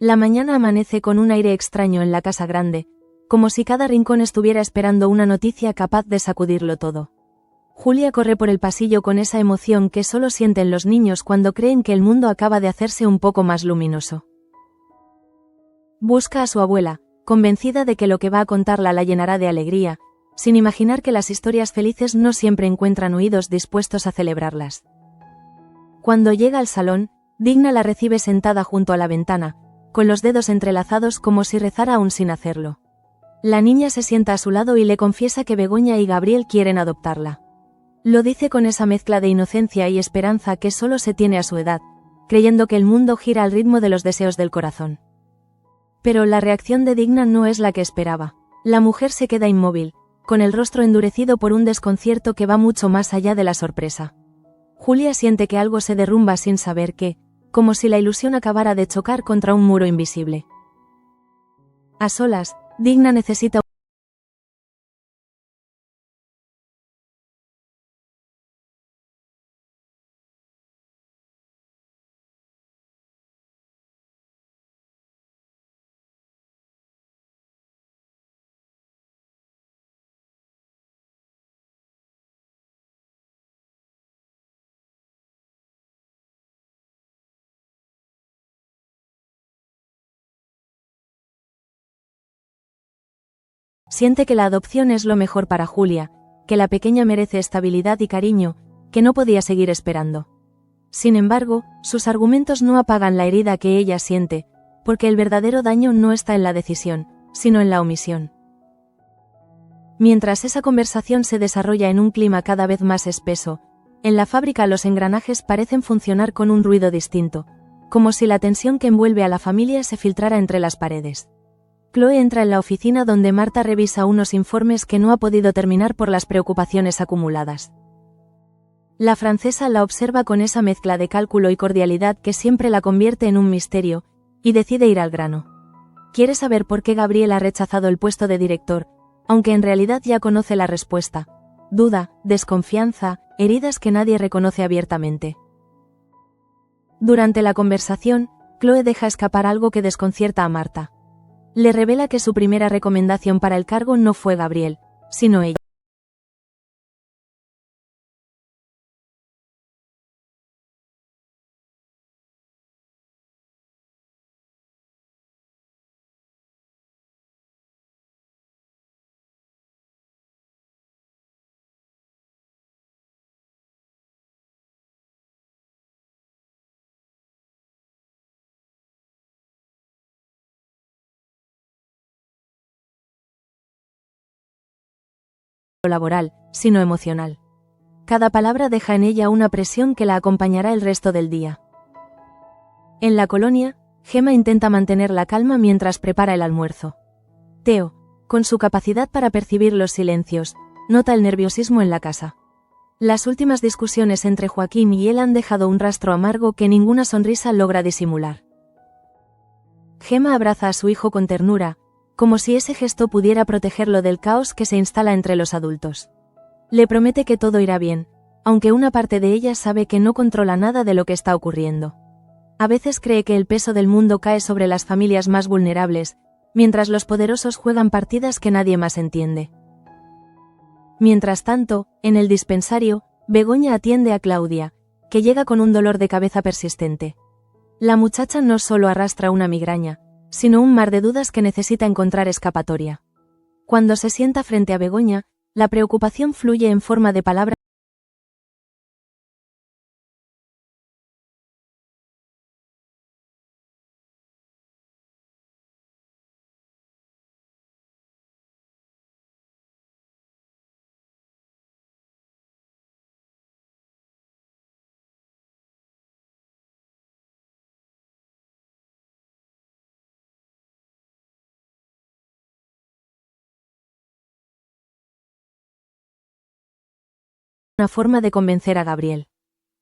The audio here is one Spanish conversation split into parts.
La mañana amanece con un aire extraño en la casa grande, como si cada rincón estuviera esperando una noticia capaz de sacudirlo todo. Julia corre por el pasillo con esa emoción que solo sienten los niños cuando creen que el mundo acaba de hacerse un poco más luminoso. Busca a su abuela, convencida de que lo que va a contarla la llenará de alegría, sin imaginar que las historias felices no siempre encuentran oídos dispuestos a celebrarlas. Cuando llega al salón, Digna la recibe sentada junto a la ventana, con los dedos entrelazados como si rezara aún sin hacerlo. La niña se sienta a su lado y le confiesa que Begoña y Gabriel quieren adoptarla. Lo dice con esa mezcla de inocencia y esperanza que solo se tiene a su edad, creyendo que el mundo gira al ritmo de los deseos del corazón. Pero la reacción de Digna no es la que esperaba. La mujer se queda inmóvil, con el rostro endurecido por un desconcierto que va mucho más allá de la sorpresa. Julia siente que algo se derrumba sin saber qué, como si la ilusión acabara de chocar contra un muro invisible. A solas, Digna necesita Siente que la adopción es lo mejor para Julia, que la pequeña merece estabilidad y cariño, que no podía seguir esperando. Sin embargo, sus argumentos no apagan la herida que ella siente, porque el verdadero daño no está en la decisión, sino en la omisión. Mientras esa conversación se desarrolla en un clima cada vez más espeso, en la fábrica los engranajes parecen funcionar con un ruido distinto, como si la tensión que envuelve a la familia se filtrara entre las paredes. Chloe entra en la oficina donde Marta revisa unos informes que no ha podido terminar por las preocupaciones acumuladas. La francesa la observa con esa mezcla de cálculo y cordialidad que siempre la convierte en un misterio, y decide ir al grano. Quiere saber por qué Gabriel ha rechazado el puesto de director, aunque en realidad ya conoce la respuesta. Duda, desconfianza, heridas que nadie reconoce abiertamente. Durante la conversación, Chloe deja escapar algo que desconcierta a Marta. Le revela que su primera recomendación para el cargo no fue Gabriel, sino ella. Laboral, sino emocional. Cada palabra deja en ella una presión que la acompañará el resto del día. En la colonia, Gemma intenta mantener la calma mientras prepara el almuerzo. Theo, con su capacidad para percibir los silencios, nota el nerviosismo en la casa. Las últimas discusiones entre Joaquín y él han dejado un rastro amargo que ninguna sonrisa logra disimular. Gemma abraza a su hijo con ternura, como si ese gesto pudiera protegerlo del caos que se instala entre los adultos. Le promete que todo irá bien, aunque una parte de ella sabe que no controla nada de lo que está ocurriendo. A veces cree que el peso del mundo cae sobre las familias más vulnerables, mientras los poderosos juegan partidas que nadie más entiende. Mientras tanto, en el dispensario, Begoña atiende a Claudia, que llega con un dolor de cabeza persistente. La muchacha no solo arrastra una migraña, sino un mar de dudas que necesita encontrar escapatoria. Cuando se sienta frente a Begoña, la preocupación fluye en forma de palabras. Una forma de convencer a Gabriel.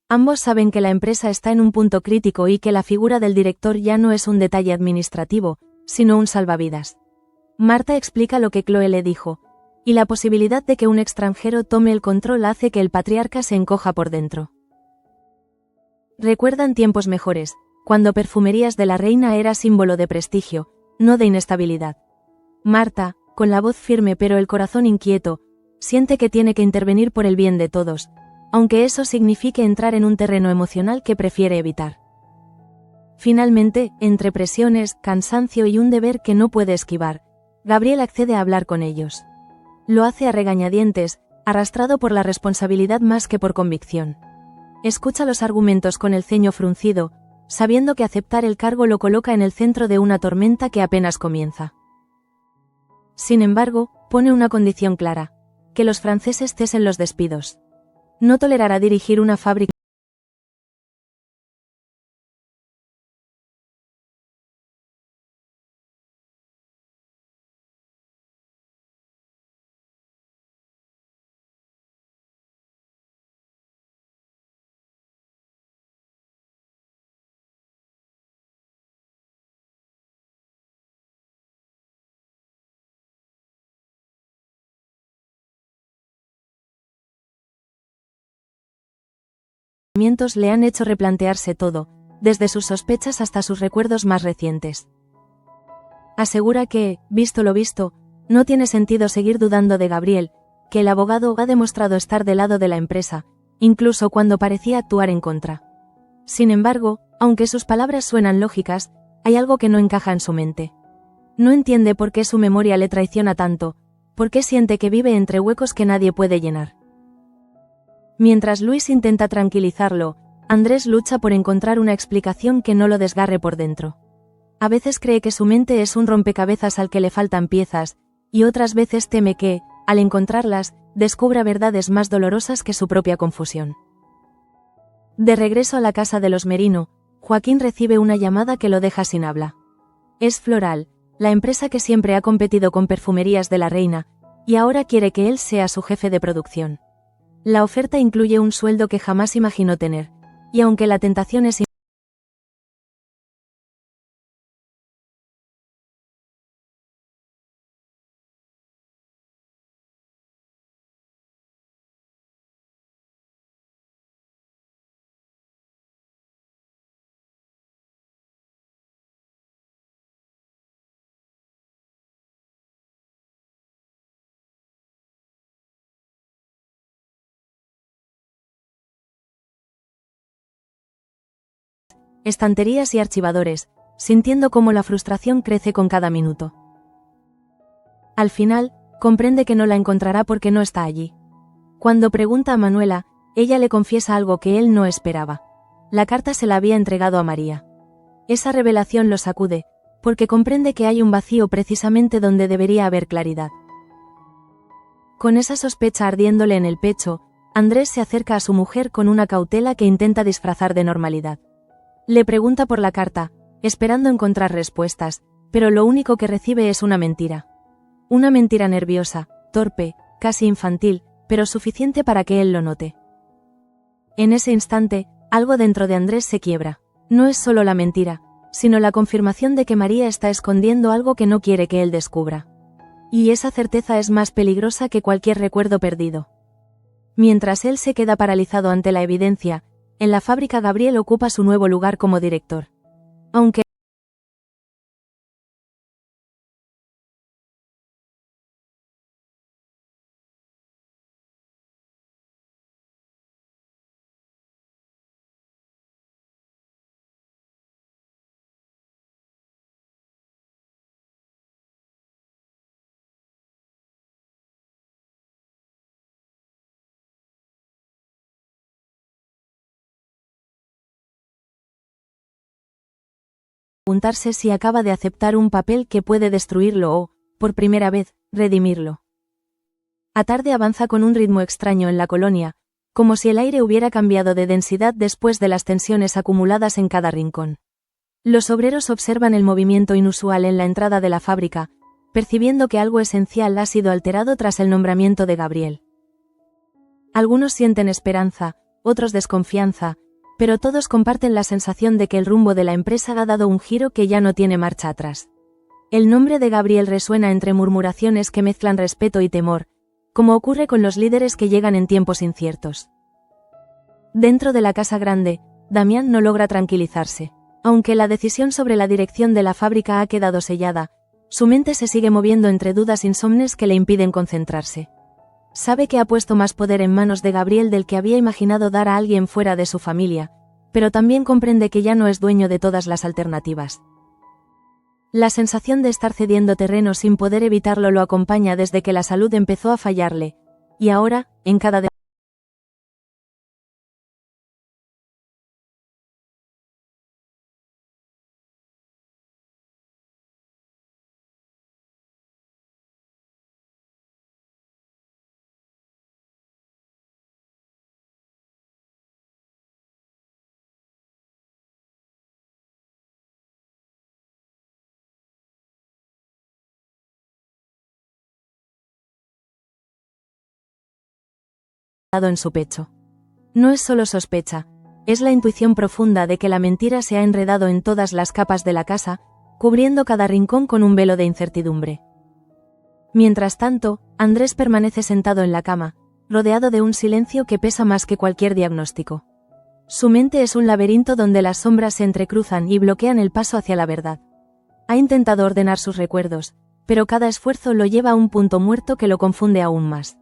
Ambos saben que la empresa está en un punto crítico y que la figura del director ya no es un detalle administrativo, sino un salvavidas. Marta explica lo que Chloe le dijo, y la posibilidad de que un extranjero tome el control hace que el patriarca se encoja por dentro. Recuerdan tiempos mejores, cuando Perfumerías de la Reina era símbolo de prestigio, no de inestabilidad. Marta, con la voz firme pero el corazón inquieto, siente que tiene que intervenir por el bien de todos, aunque eso signifique entrar en un terreno emocional que prefiere evitar. Finalmente, entre presiones, cansancio y un deber que no puede esquivar, Gabriel accede a hablar con ellos. Lo hace a regañadientes, arrastrado por la responsabilidad más que por convicción. Escucha los argumentos con el ceño fruncido, sabiendo que aceptar el cargo lo coloca en el centro de una tormenta que apenas comienza. Sin embargo, pone una condición clara: que los franceses cesen los despidos. No tolerará dirigir una fábrica le han hecho replantearse todo, desde sus sospechas hasta sus recuerdos más recientes. Asegura que, visto lo visto, no tiene sentido seguir dudando de Gabriel, que el abogado ha demostrado estar del lado de la empresa, incluso cuando parecía actuar en contra. Sin embargo, aunque sus palabras suenan lógicas, hay algo que no encaja en su mente. No entiende por qué su memoria le traiciona tanto, por qué siente que vive entre huecos que nadie puede llenar. Mientras Luis intenta tranquilizarlo, Andrés lucha por encontrar una explicación que no lo desgarre por dentro. A veces cree que su mente es un rompecabezas al que le faltan piezas, y otras veces teme que, al encontrarlas, descubra verdades más dolorosas que su propia confusión. De regreso a la casa de los Merino, Joaquín recibe una llamada que lo deja sin habla. Es Floral, la empresa que siempre ha competido con Perfumerías de la Reina, y ahora quiere que él sea su jefe de producción. La oferta incluye un sueldo que jamás imaginó tener, y aunque la tentación es estanterías y archivadores, sintiendo cómo la frustración crece con cada minuto. Al final, comprende que no la encontrará porque no está allí. Cuando pregunta a Manuela, ella le confiesa algo que él no esperaba. La carta se la había entregado a María. Esa revelación lo sacude, porque comprende que hay un vacío precisamente donde debería haber claridad. Con esa sospecha ardiéndole en el pecho, Andrés se acerca a su mujer con una cautela que intenta disfrazar de normalidad. Le pregunta por la carta, esperando encontrar respuestas, pero lo único que recibe es una mentira. Una mentira nerviosa, torpe, casi infantil, pero suficiente para que él lo note. En ese instante, algo dentro de Andrés se quiebra. No es solo la mentira, sino la confirmación de que María está escondiendo algo que no quiere que él descubra. Y esa certeza es más peligrosa que cualquier recuerdo perdido. Mientras él se queda paralizado ante la evidencia, en la fábrica Gabriel ocupa su nuevo lugar como director. Aunque preguntarse si acaba de aceptar un papel que puede destruirlo o, por primera vez, redimirlo. La tarde avanza con un ritmo extraño en la colonia, como si el aire hubiera cambiado de densidad después de las tensiones acumuladas en cada rincón. Los obreros observan el movimiento inusual en la entrada de la fábrica, percibiendo que algo esencial ha sido alterado tras el nombramiento de Gabriel. Algunos sienten esperanza, otros desconfianza, pero todos comparten la sensación de que el rumbo de la empresa ha dado un giro que ya no tiene marcha atrás. El nombre de Gabriel resuena entre murmuraciones que mezclan respeto y temor, como ocurre con los líderes que llegan en tiempos inciertos. Dentro de la casa grande, Damián no logra tranquilizarse. Aunque la decisión sobre la dirección de la fábrica ha quedado sellada, su mente se sigue moviendo entre dudas insomnes que le impiden concentrarse. Sabe que ha puesto más poder en manos de Gabriel del que había imaginado dar a alguien fuera de su familia, pero también comprende que ya no es dueño de todas las alternativas. La sensación de estar cediendo terreno sin poder evitarlo lo acompaña desde que la salud empezó a fallarle, y ahora, en cada en su pecho. No es solo sospecha, es la intuición profunda de que la mentira se ha enredado en todas las capas de la casa, cubriendo cada rincón con un velo de incertidumbre. Mientras tanto, Andrés permanece sentado en la cama, rodeado de un silencio que pesa más que cualquier diagnóstico. Su mente es un laberinto donde las sombras se entrecruzan y bloquean el paso hacia la verdad. Ha intentado ordenar sus recuerdos, pero cada esfuerzo lo lleva a un punto muerto que lo confunde aún más.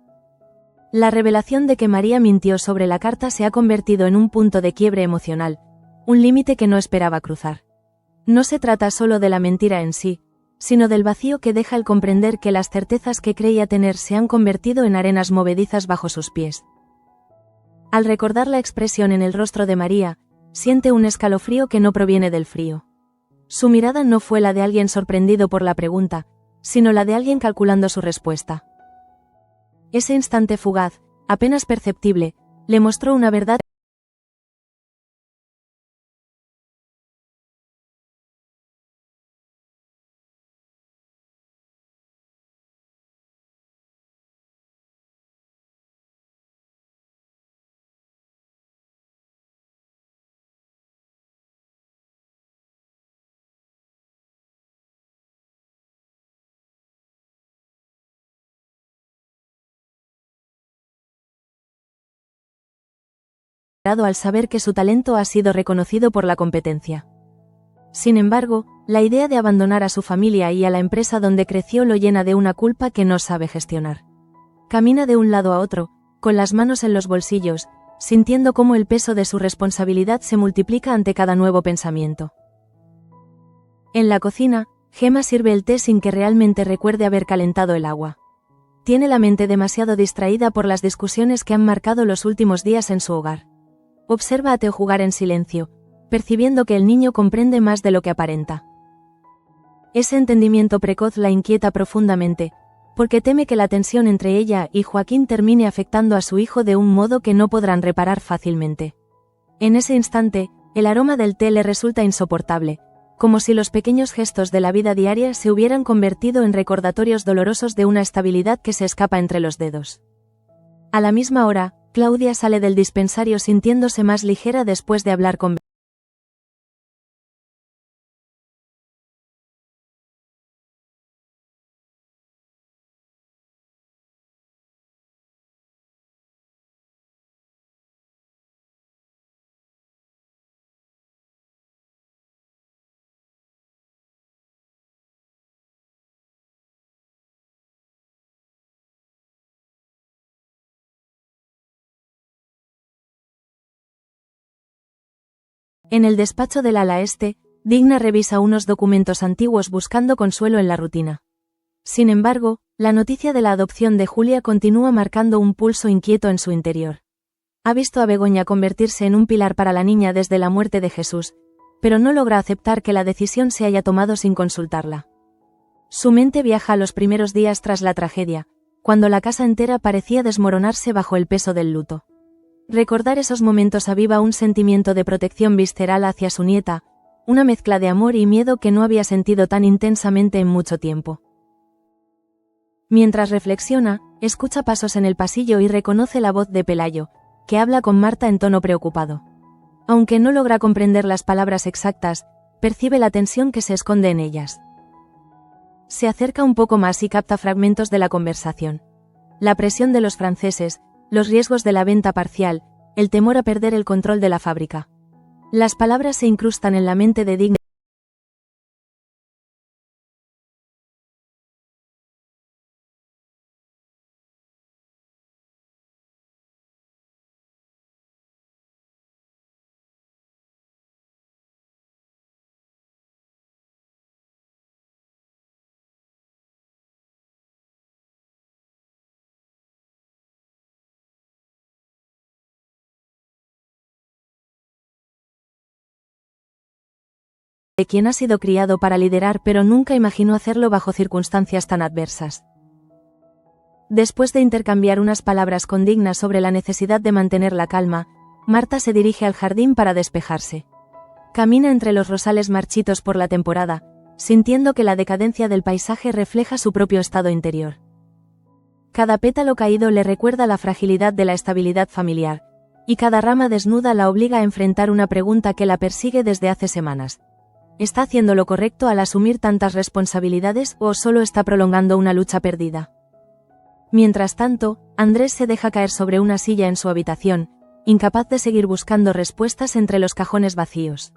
La revelación de que María mintió sobre la carta se ha convertido en un punto de quiebre emocional, un límite que no esperaba cruzar. No se trata solo de la mentira en sí, sino del vacío que deja el comprender que las certezas que creía tener se han convertido en arenas movedizas bajo sus pies. Al recordar la expresión en el rostro de María, siente un escalofrío que no proviene del frío. Su mirada no fue la de alguien sorprendido por la pregunta, sino la de alguien calculando su respuesta. Ese instante fugaz, apenas perceptible, le mostró una verdad al saber que su talento ha sido reconocido por la competencia. Sin embargo, la idea de abandonar a su familia y a la empresa donde creció lo llena de una culpa que no sabe gestionar. Camina de un lado a otro, con las manos en los bolsillos, sintiendo cómo el peso de su responsabilidad se multiplica ante cada nuevo pensamiento. En la cocina, Gemma sirve el té sin que realmente recuerde haber calentado el agua. Tiene la mente demasiado distraída por las discusiones que han marcado los últimos días en su hogar. Observa a Theo jugar en silencio, percibiendo que el niño comprende más de lo que aparenta. Ese entendimiento precoz la inquieta profundamente, porque teme que la tensión entre ella y Joaquín termine afectando a su hijo de un modo que no podrán reparar fácilmente. En ese instante, el aroma del té le resulta insoportable, como si los pequeños gestos de la vida diaria se hubieran convertido en recordatorios dolorosos de una estabilidad que se escapa entre los dedos. A la misma hora, Claudia sale del dispensario sintiéndose más ligera después de hablar con En el despacho del ala este, Digna revisa unos documentos antiguos buscando consuelo en la rutina. Sin embargo, la noticia de la adopción de Julia continúa marcando un pulso inquieto en su interior. Ha visto a Begoña convertirse en un pilar para la niña desde la muerte de Jesús, pero no logra aceptar que la decisión se haya tomado sin consultarla. Su mente viaja a los primeros días tras la tragedia, cuando la casa entera parecía desmoronarse bajo el peso del luto. Recordar esos momentos aviva un sentimiento de protección visceral hacia su nieta, una mezcla de amor y miedo que no había sentido tan intensamente en mucho tiempo. Mientras reflexiona, escucha pasos en el pasillo y reconoce la voz de Pelayo, que habla con Marta en tono preocupado. Aunque no logra comprender las palabras exactas, percibe la tensión que se esconde en ellas. Se acerca un poco más y capta fragmentos de la conversación. La presión de los franceses, los riesgos de la venta parcial, el temor a perder el control de la fábrica. Las palabras se incrustan en la mente de Digna. De quien ha sido criado para liderar, pero nunca imaginó hacerlo bajo circunstancias tan adversas. Después de intercambiar unas palabras con Digna sobre la necesidad de mantener la calma, Marta se dirige al jardín para despejarse. Camina entre los rosales marchitos por la temporada, sintiendo que la decadencia del paisaje refleja su propio estado interior. Cada pétalo caído le recuerda la fragilidad de la estabilidad familiar, y cada rama desnuda la obliga a enfrentar una pregunta que la persigue desde hace semanas. ¿Está haciendo lo correcto al asumir tantas responsabilidades o solo está prolongando una lucha perdida? Mientras tanto, Andrés se deja caer sobre una silla en su habitación, incapaz de seguir buscando respuestas entre los cajones vacíos.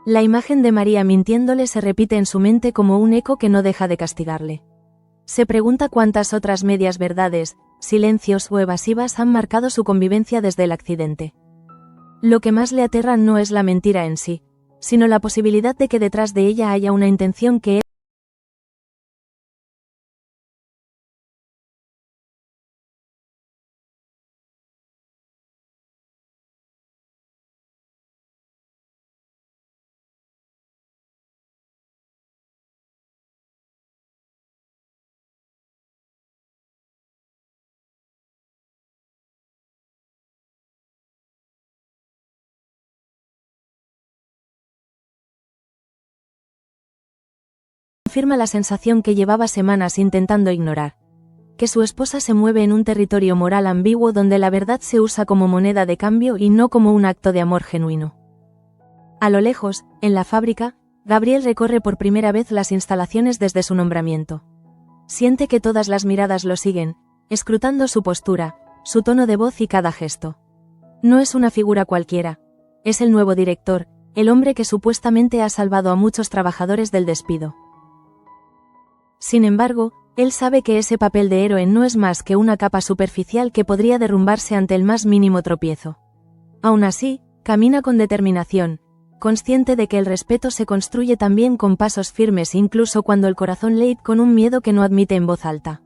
La imagen de María mintiéndole se repite en su mente como un eco que no deja de castigarle. Se pregunta cuántas otras medias verdades, silencios o evasivas han marcado su convivencia desde el accidente. Lo que más le aterra no es la mentira en sí, sino la posibilidad de que detrás de ella haya una intención que él confirma la sensación que llevaba semanas intentando ignorar. Que su esposa se mueve en un territorio moral ambiguo donde la verdad se usa como moneda de cambio y no como un acto de amor genuino. A lo lejos, en la fábrica, Gabriel recorre por primera vez las instalaciones desde su nombramiento. Siente que todas las miradas lo siguen, escrutando su postura, su tono de voz y cada gesto. No es una figura cualquiera. Es el nuevo director, el hombre que supuestamente ha salvado a muchos trabajadores del despido. Sin embargo, él sabe que ese papel de héroe no es más que una capa superficial que podría derrumbarse ante el más mínimo tropiezo. Aún así, camina con determinación, consciente de que el respeto se construye también con pasos firmes incluso cuando el corazón late con un miedo que no admite en voz alta.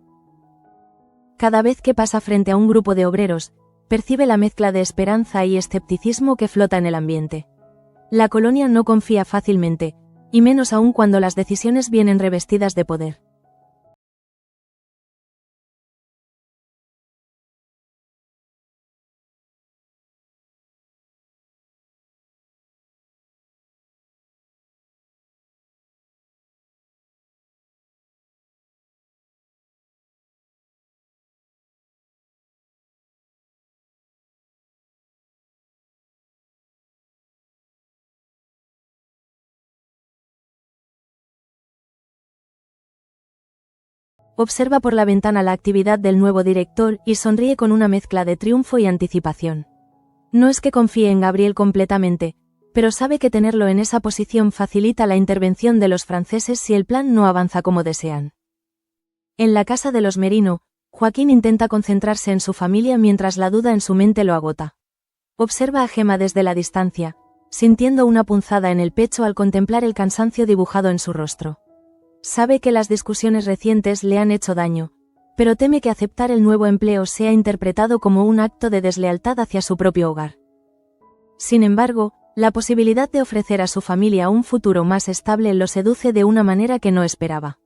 Cada vez que pasa frente a un grupo de obreros, percibe la mezcla de esperanza y escepticismo que flota en el ambiente. La colonia no confía fácilmente, y menos aún cuando las decisiones vienen revestidas de poder. Observa por la ventana la actividad del nuevo director y sonríe con una mezcla de triunfo y anticipación. No es que confíe en Gabriel completamente, pero sabe que tenerlo en esa posición facilita la intervención de los franceses si el plan no avanza como desean. En la casa de los Merino, Joaquín intenta concentrarse en su familia mientras la duda en su mente lo agota. Observa a Gemma desde la distancia, sintiendo una punzada en el pecho al contemplar el cansancio dibujado en su rostro. Sabe que las discusiones recientes le han hecho daño, pero teme que aceptar el nuevo empleo sea interpretado como un acto de deslealtad hacia su propio hogar. Sin embargo, la posibilidad de ofrecer a su familia un futuro más estable lo seduce de una manera que no esperaba.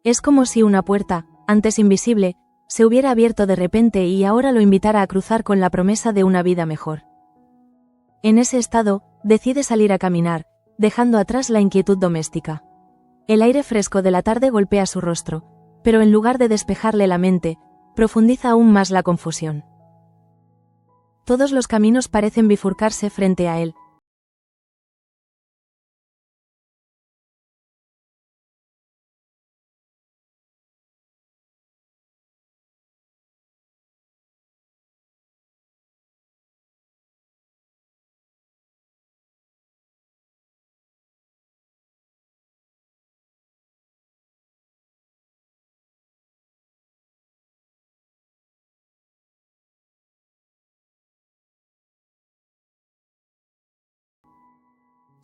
Es como si una puerta, antes invisible, se hubiera abierto de repente y ahora lo invitara a cruzar con la promesa de una vida mejor. En ese estado, decide salir a caminar, dejando atrás la inquietud doméstica. El aire fresco de la tarde golpea su rostro, pero en lugar de despejarle la mente, profundiza aún más la confusión. Todos los caminos parecen bifurcarse frente a él,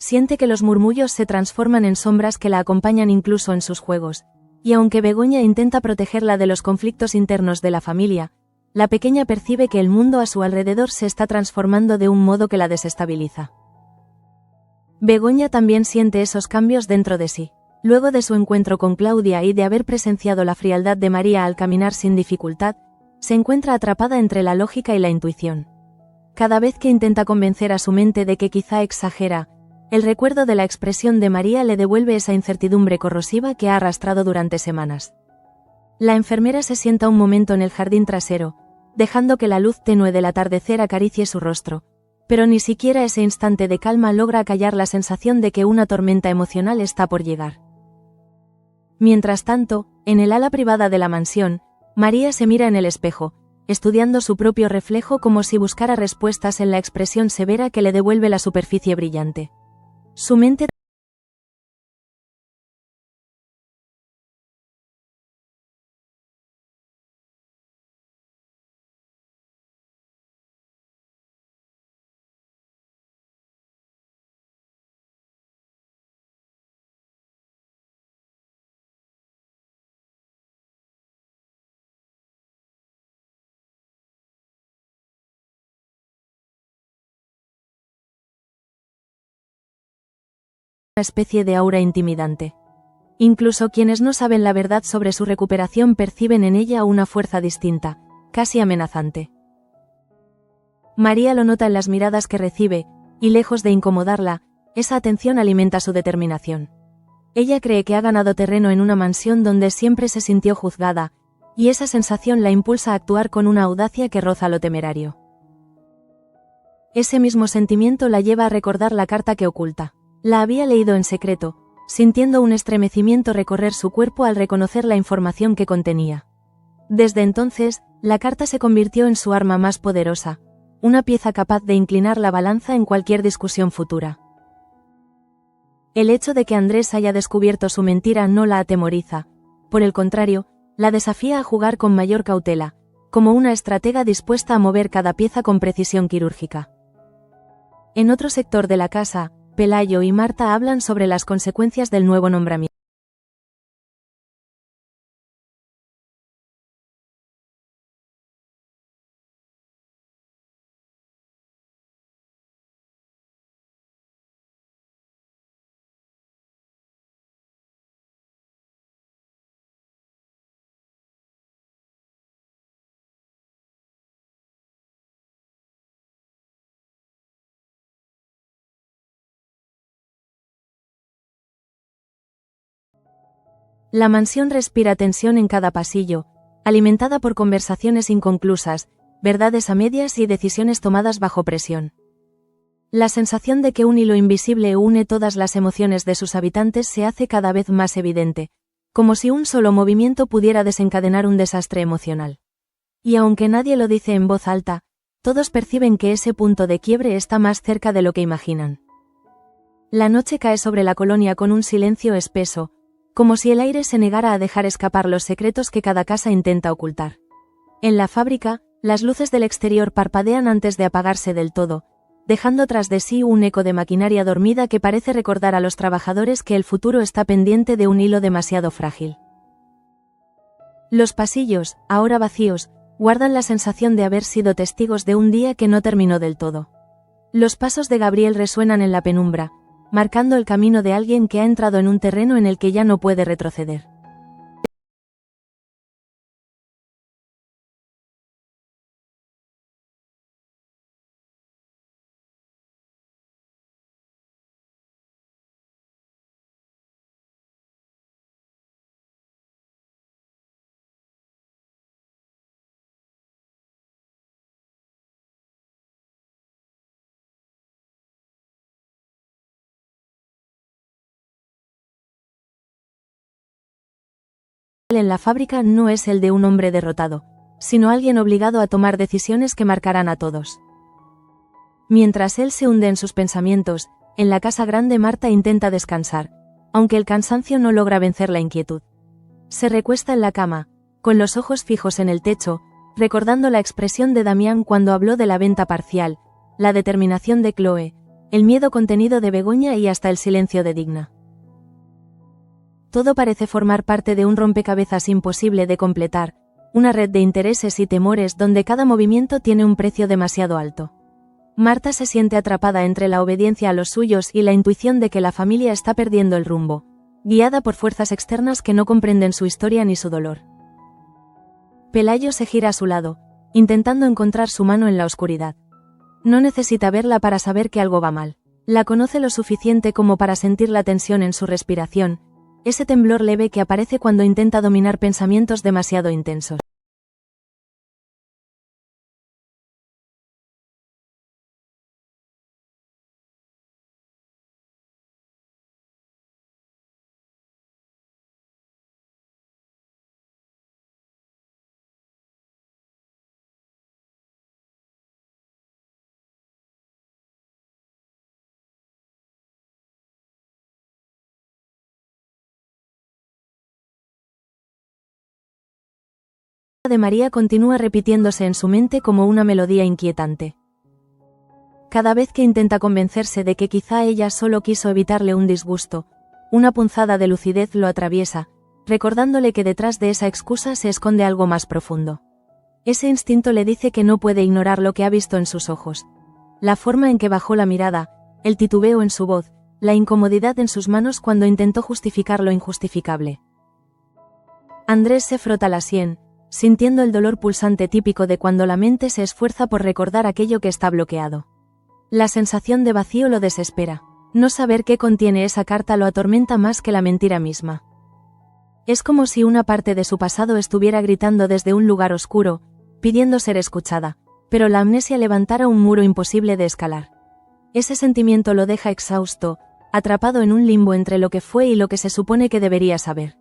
siente que los murmullos se transforman en sombras que la acompañan incluso en sus juegos, y aunque Begoña intenta protegerla de los conflictos internos de la familia, la pequeña percibe que el mundo a su alrededor se está transformando de un modo que la desestabiliza. Begoña también siente esos cambios dentro de sí. Luego de su encuentro con Claudia y de haber presenciado la frialdad de María al caminar sin dificultad, se encuentra atrapada entre la lógica y la intuición. Cada vez que intenta convencer a su mente de que quizá exagera, el recuerdo de la expresión de María le devuelve esa incertidumbre corrosiva que ha arrastrado durante semanas. La enfermera se sienta un momento en el jardín trasero, dejando que la luz tenue del atardecer acaricie su rostro, pero ni siquiera ese instante de calma logra acallar la sensación de que una tormenta emocional está por llegar. Mientras tanto, en el ala privada de la mansión, María se mira en el espejo, estudiando su propio reflejo como si buscara respuestas en la expresión severa que le devuelve la superficie brillante. Su mente una especie de aura intimidante. Incluso quienes no saben la verdad sobre su recuperación perciben en ella una fuerza distinta, casi amenazante. María lo nota en las miradas que recibe, y lejos de incomodarla, esa atención alimenta su determinación. Ella cree que ha ganado terreno en una mansión donde siempre se sintió juzgada, y esa sensación la impulsa a actuar con una audacia que roza lo temerario. Ese mismo sentimiento la lleva a recordar la carta que oculta. La había leído en secreto, sintiendo un estremecimiento recorrer su cuerpo al reconocer la información que contenía. Desde entonces, la carta se convirtió en su arma más poderosa, una pieza capaz de inclinar la balanza en cualquier discusión futura. El hecho de que Andrés haya descubierto su mentira no la atemoriza, por el contrario, la desafía a jugar con mayor cautela, como una estratega dispuesta a mover cada pieza con precisión quirúrgica. En otro sector de la casa, Pelayo y Marta hablan sobre las consecuencias del nuevo nombramiento. La mansión respira tensión en cada pasillo, alimentada por conversaciones inconclusas, verdades a medias y decisiones tomadas bajo presión. La sensación de que un hilo invisible une todas las emociones de sus habitantes se hace cada vez más evidente, como si un solo movimiento pudiera desencadenar un desastre emocional. Y aunque nadie lo dice en voz alta, todos perciben que ese punto de quiebre está más cerca de lo que imaginan. La noche cae sobre la colonia con un silencio espeso, como si el aire se negara a dejar escapar los secretos que cada casa intenta ocultar. En la fábrica, las luces del exterior parpadean antes de apagarse del todo, dejando tras de sí un eco de maquinaria dormida que parece recordar a los trabajadores que el futuro está pendiente de un hilo demasiado frágil. Los pasillos, ahora vacíos, guardan la sensación de haber sido testigos de un día que no terminó del todo. Los pasos de Gabriel resuenan en la penumbra, marcando el camino de alguien que ha entrado en un terreno en el que ya no puede retroceder. En la fábrica no es el de un hombre derrotado, sino alguien obligado a tomar decisiones que marcarán a todos. Mientras él se hunde en sus pensamientos, en la casa grande Marta intenta descansar, aunque el cansancio no logra vencer la inquietud. Se recuesta en la cama, con los ojos fijos en el techo, recordando la expresión de Damián cuando habló de la venta parcial, la determinación de Chloe, el miedo contenido de Begoña y hasta el silencio de Digna. Todo parece formar parte de un rompecabezas imposible de completar, una red de intereses y temores donde cada movimiento tiene un precio demasiado alto. Marta se siente atrapada entre la obediencia a los suyos y la intuición de que la familia está perdiendo el rumbo, guiada por fuerzas externas que no comprenden su historia ni su dolor. Pelayo se gira a su lado, intentando encontrar su mano en la oscuridad. No necesita verla para saber que algo va mal. La conoce lo suficiente como para sentir la tensión en su respiración, ese temblor leve que aparece cuando intenta dominar pensamientos demasiado intensos. De María continúa repitiéndose en su mente como una melodía inquietante. Cada vez que intenta convencerse de que quizá ella solo quiso evitarle un disgusto, una punzada de lucidez lo atraviesa, recordándole que detrás de esa excusa se esconde algo más profundo. Ese instinto le dice que no puede ignorar lo que ha visto en sus ojos. La forma en que bajó la mirada, el titubeo en su voz, la incomodidad en sus manos cuando intentó justificar lo injustificable. Andrés se frota la sien, sintiendo el dolor pulsante típico de cuando la mente se esfuerza por recordar aquello que está bloqueado. La sensación de vacío lo desespera. No saber qué contiene esa carta lo atormenta más que la mentira misma. Es como si una parte de su pasado estuviera gritando desde un lugar oscuro, pidiendo ser escuchada, pero la amnesia levantara un muro imposible de escalar. Ese sentimiento lo deja exhausto, atrapado en un limbo entre lo que fue y lo que se supone que debería saber.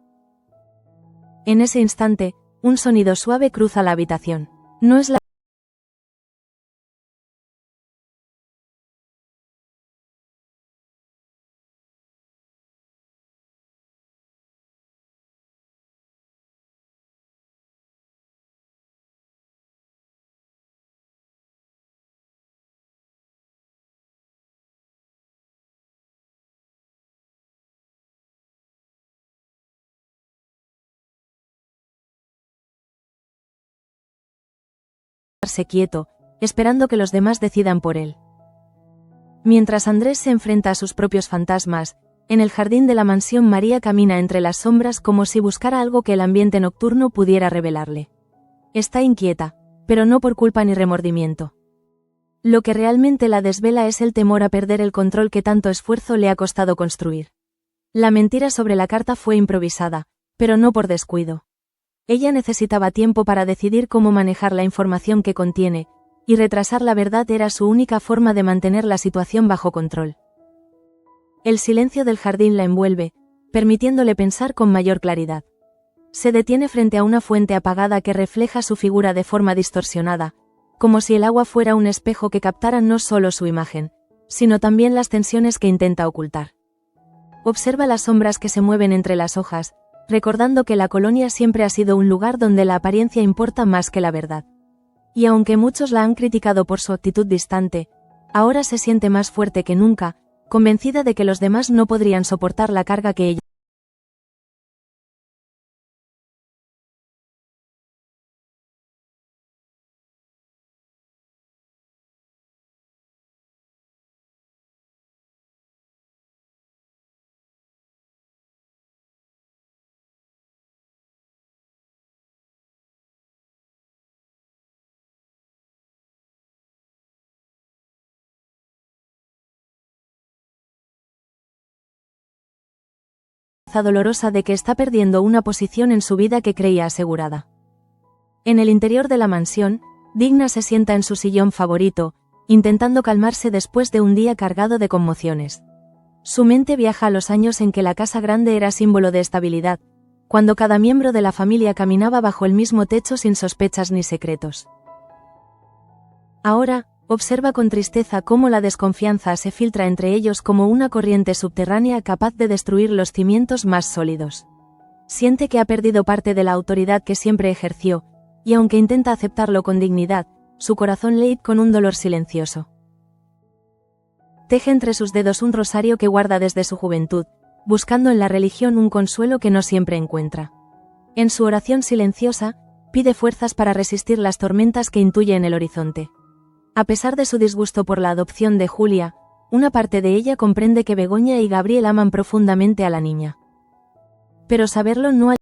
En ese instante, un sonido suave cruza la habitación. No es la quedarse quieto, esperando que los demás decidan por él. Mientras Andrés se enfrenta a sus propios fantasmas, en el jardín de la mansión María camina entre las sombras como si buscara algo que el ambiente nocturno pudiera revelarle. Está inquieta, pero no por culpa ni remordimiento. Lo que realmente la desvela es el temor a perder el control que tanto esfuerzo le ha costado construir. La mentira sobre la carta fue improvisada, pero no por descuido. Ella necesitaba tiempo para decidir cómo manejar la información que contiene, y retrasar la verdad era su única forma de mantener la situación bajo control. El silencio del jardín la envuelve, permitiéndole pensar con mayor claridad. Se detiene frente a una fuente apagada que refleja su figura de forma distorsionada, como si el agua fuera un espejo que captara no solo su imagen, sino también las tensiones que intenta ocultar. Observa las sombras que se mueven entre las hojas, recordando que la colonia siempre ha sido un lugar donde la apariencia importa más que la verdad. Y aunque muchos la han criticado por su actitud distante, ahora se siente más fuerte que nunca, convencida de que los demás no podrían soportar la carga que ella. Dolorosa de que está perdiendo una posición en su vida que creía asegurada. En el interior de la mansión, Digna se sienta en su sillón favorito, intentando calmarse después de un día cargado de conmociones. Su mente viaja a los años en que la casa grande era símbolo de estabilidad, cuando cada miembro de la familia caminaba bajo el mismo techo sin sospechas ni secretos. Ahora, observa con tristeza cómo la desconfianza se filtra entre ellos como una corriente subterránea capaz de destruir los cimientos más sólidos. Siente que ha perdido parte de la autoridad que siempre ejerció, y aunque intenta aceptarlo con dignidad, su corazón lee con un dolor silencioso. Teje entre sus dedos un rosario que guarda desde su juventud, buscando en la religión un consuelo que no siempre encuentra. En su oración silenciosa, pide fuerzas para resistir las tormentas que intuye en el horizonte. A pesar de su disgusto por la adopción de Julia, una parte de ella comprende que Begoña y Gabriel aman profundamente a la niña. Pero saberlo no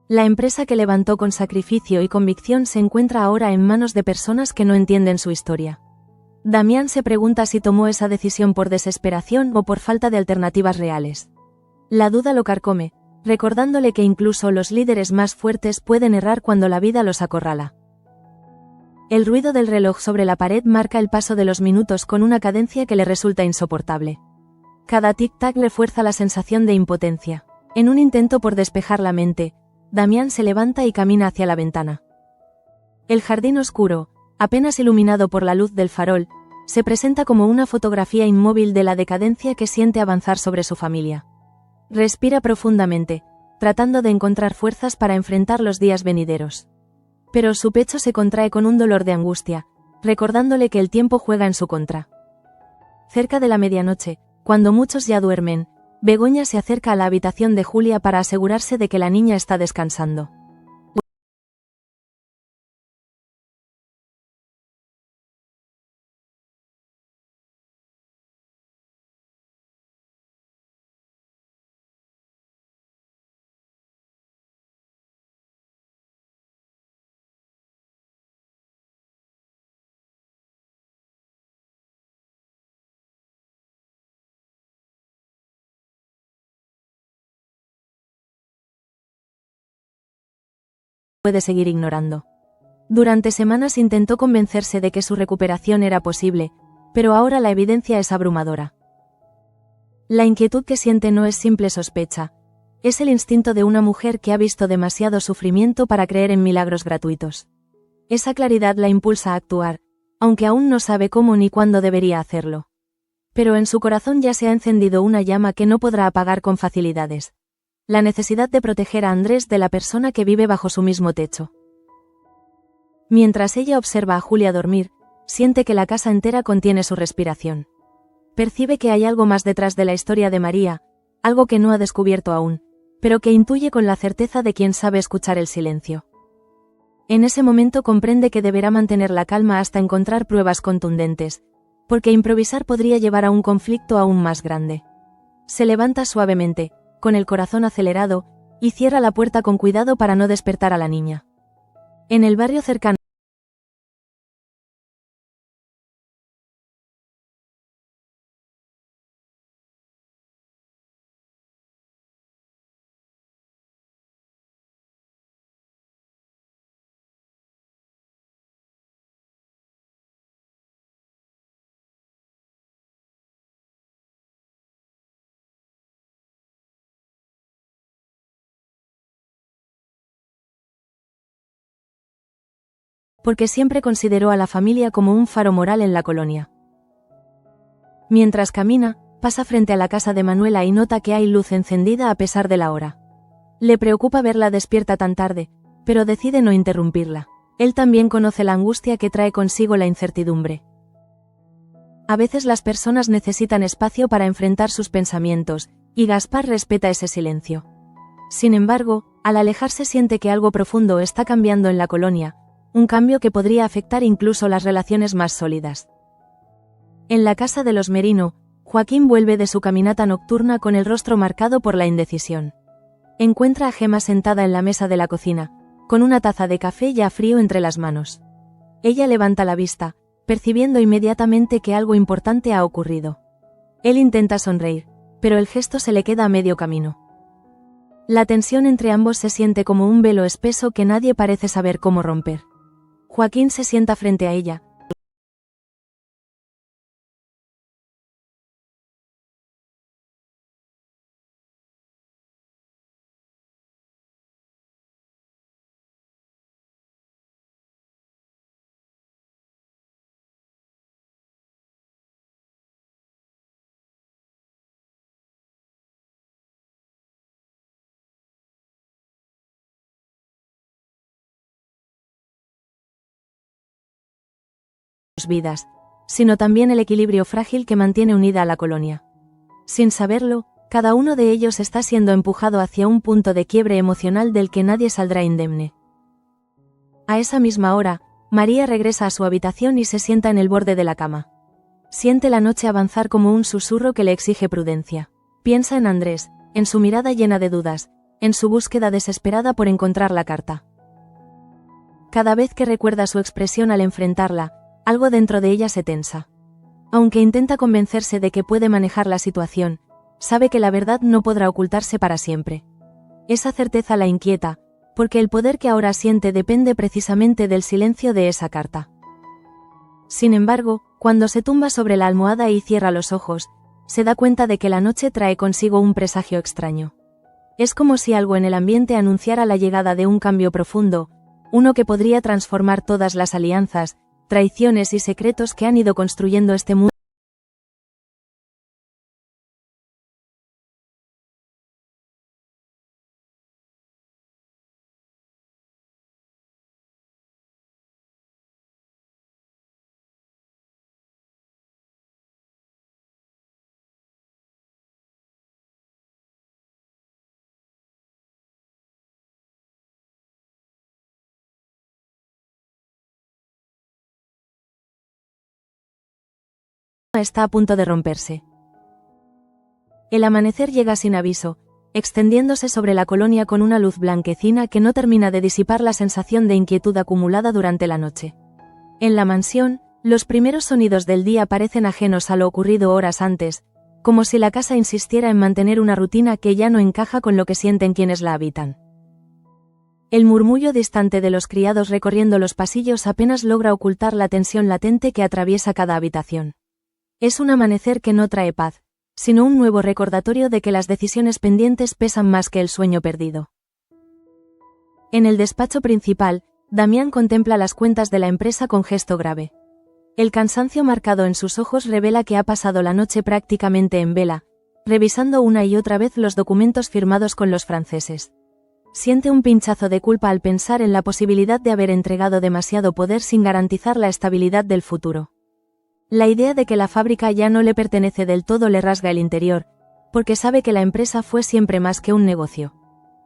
La empresa que levantó con sacrificio y convicción se encuentra ahora en manos de personas que no entienden su historia. Damián se pregunta si tomó esa decisión por desesperación o por falta de alternativas reales. La duda lo carcome, recordándole que incluso los líderes más fuertes pueden errar cuando la vida los acorrala. El ruido del reloj sobre la pared marca el paso de los minutos con una cadencia que le resulta insoportable. Cada tic-tac le fuerza la sensación de impotencia. En un intento por despejar la mente, Damián se levanta y camina hacia la ventana. El jardín oscuro, apenas iluminado por la luz del farol, se presenta como una fotografía inmóvil de la decadencia que siente avanzar sobre su familia. Respira profundamente, tratando de encontrar fuerzas para enfrentar los días venideros. Pero su pecho se contrae con un dolor de angustia, recordándole que el tiempo juega en su contra. Cerca de la medianoche, cuando muchos ya duermen, Begoña se acerca a la habitación de Julia para asegurarse de que la niña está descansando. Puede seguir ignorando. Durante semanas intentó convencerse de que su recuperación era posible, pero ahora la evidencia es abrumadora. La inquietud que siente no es simple sospecha, es el instinto de una mujer que ha visto demasiado sufrimiento para creer en milagros gratuitos. Esa claridad la impulsa a actuar, aunque aún no sabe cómo ni cuándo debería hacerlo. Pero en su corazón ya se ha encendido una llama que no podrá apagar con facilidades. La necesidad de proteger a Andrés de la persona que vive bajo su mismo techo. Mientras ella observa a Julia dormir, siente que la casa entera contiene su respiración. Percibe que hay algo más detrás de la historia de María, algo que no ha descubierto aún, pero que intuye con la certeza de quien sabe escuchar el silencio. En ese momento comprende que deberá mantener la calma hasta encontrar pruebas contundentes, porque improvisar podría llevar a un conflicto aún más grande. Se levanta suavemente, con el corazón acelerado, y cierra la puerta con cuidado para no despertar a la niña. En el barrio cercano, porque siempre consideró a la familia como un faro moral en la colonia. Mientras camina, pasa frente a la casa de Manuela y nota que hay luz encendida a pesar de la hora. Le preocupa verla despierta tan tarde, pero decide no interrumpirla. Él también conoce la angustia que trae consigo la incertidumbre. A veces las personas necesitan espacio para enfrentar sus pensamientos, y Gaspar respeta ese silencio. Sin embargo, al alejarse siente que algo profundo está cambiando en la colonia, un cambio que podría afectar incluso las relaciones más sólidas. En la casa de los Merino, Joaquín vuelve de su caminata nocturna con el rostro marcado por la indecisión. Encuentra a Gemma sentada en la mesa de la cocina, con una taza de café ya frío entre las manos. Ella levanta la vista, percibiendo inmediatamente que algo importante ha ocurrido. Él intenta sonreír, pero el gesto se le queda a medio camino. La tensión entre ambos se siente como un velo espeso que nadie parece saber cómo romper. Joaquín se sienta frente a ella, sus vidas, sino también el equilibrio frágil que mantiene unida a la colonia. Sin saberlo, cada uno de ellos está siendo empujado hacia un punto de quiebre emocional del que nadie saldrá indemne. A esa misma hora, María regresa a su habitación y se sienta en el borde de la cama. Siente la noche avanzar como un susurro que le exige prudencia. Piensa en Andrés, en su mirada llena de dudas, en su búsqueda desesperada por encontrar la carta. Cada vez que recuerda su expresión al enfrentarla, algo dentro de ella se tensa. Aunque intenta convencerse de que puede manejar la situación, sabe que la verdad no podrá ocultarse para siempre. Esa certeza la inquieta, porque el poder que ahora siente depende precisamente del silencio de esa carta. Sin embargo, cuando se tumba sobre la almohada y cierra los ojos, se da cuenta de que la noche trae consigo un presagio extraño. Es como si algo en el ambiente anunciara la llegada de un cambio profundo, uno que podría transformar todas las alianzas, traiciones y secretos que han ido construyendo este mundo. Está a punto de romperse. El amanecer llega sin aviso, extendiéndose sobre la colonia con una luz blanquecina que no termina de disipar la sensación de inquietud acumulada durante la noche. En la mansión, los primeros sonidos del día parecen ajenos a lo ocurrido horas antes, como si la casa insistiera en mantener una rutina que ya no encaja con lo que sienten quienes la habitan. El murmullo distante de los criados recorriendo los pasillos apenas logra ocultar la tensión latente que atraviesa cada habitación. Es un amanecer que no trae paz, sino un nuevo recordatorio de que las decisiones pendientes pesan más que el sueño perdido. En el despacho principal, Damián contempla las cuentas de la empresa con gesto grave. El cansancio marcado en sus ojos revela que ha pasado la noche prácticamente en vela, revisando una y otra vez los documentos firmados con los franceses. Siente un pinchazo de culpa al pensar en la posibilidad de haber entregado demasiado poder sin garantizar la estabilidad del futuro. La idea de que la fábrica ya no le pertenece del todo le rasga el interior, porque sabe que la empresa fue siempre más que un negocio.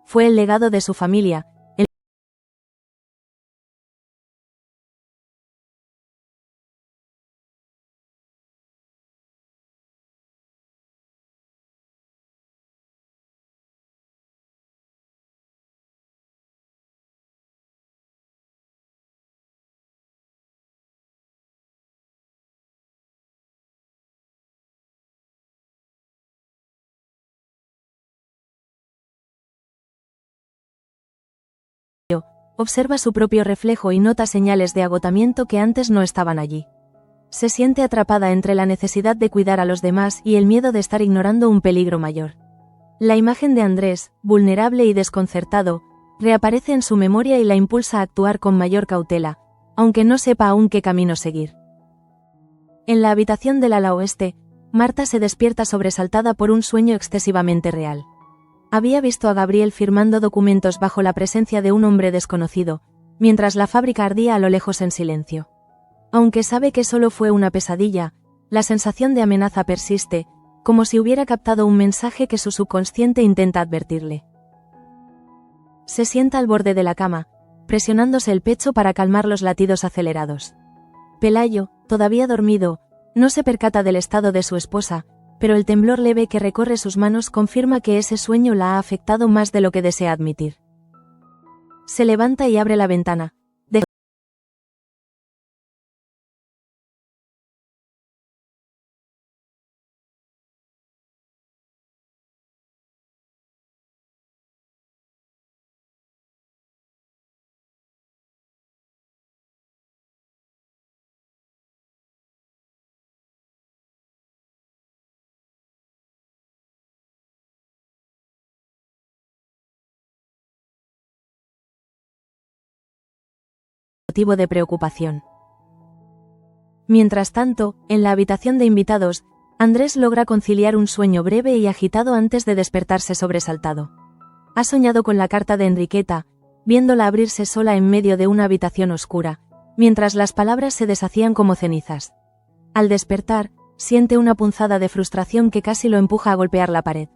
Fue el legado de su familia, observa su propio reflejo y nota señales de agotamiento que antes no estaban allí. Se siente atrapada entre la necesidad de cuidar a los demás y el miedo de estar ignorando un peligro mayor. La imagen de Andrés, vulnerable y desconcertado, reaparece en su memoria y la impulsa a actuar con mayor cautela, aunque no sepa aún qué camino seguir. En la habitación del ala oeste, Marta se despierta sobresaltada por un sueño excesivamente real. Había visto a Gabriel firmando documentos bajo la presencia de un hombre desconocido, mientras la fábrica ardía a lo lejos en silencio. Aunque sabe que solo fue una pesadilla, la sensación de amenaza persiste, como si hubiera captado un mensaje que su subconsciente intenta advertirle. Se sienta al borde de la cama, presionándose el pecho para calmar los latidos acelerados. Pelayo, todavía dormido, no se percata del estado de su esposa, pero el temblor leve que recorre sus manos confirma que ese sueño la ha afectado más de lo que desea admitir. Se levanta y abre la ventana. Motivo de preocupación. Mientras tanto, en la habitación de invitados, Andrés logra conciliar un sueño breve y agitado antes de despertarse sobresaltado. Ha soñado con la carta de Enriqueta, viéndola abrirse sola en medio de una habitación oscura, mientras las palabras se deshacían como cenizas. Al despertar, siente una punzada de frustración que casi lo empuja a golpear la pared.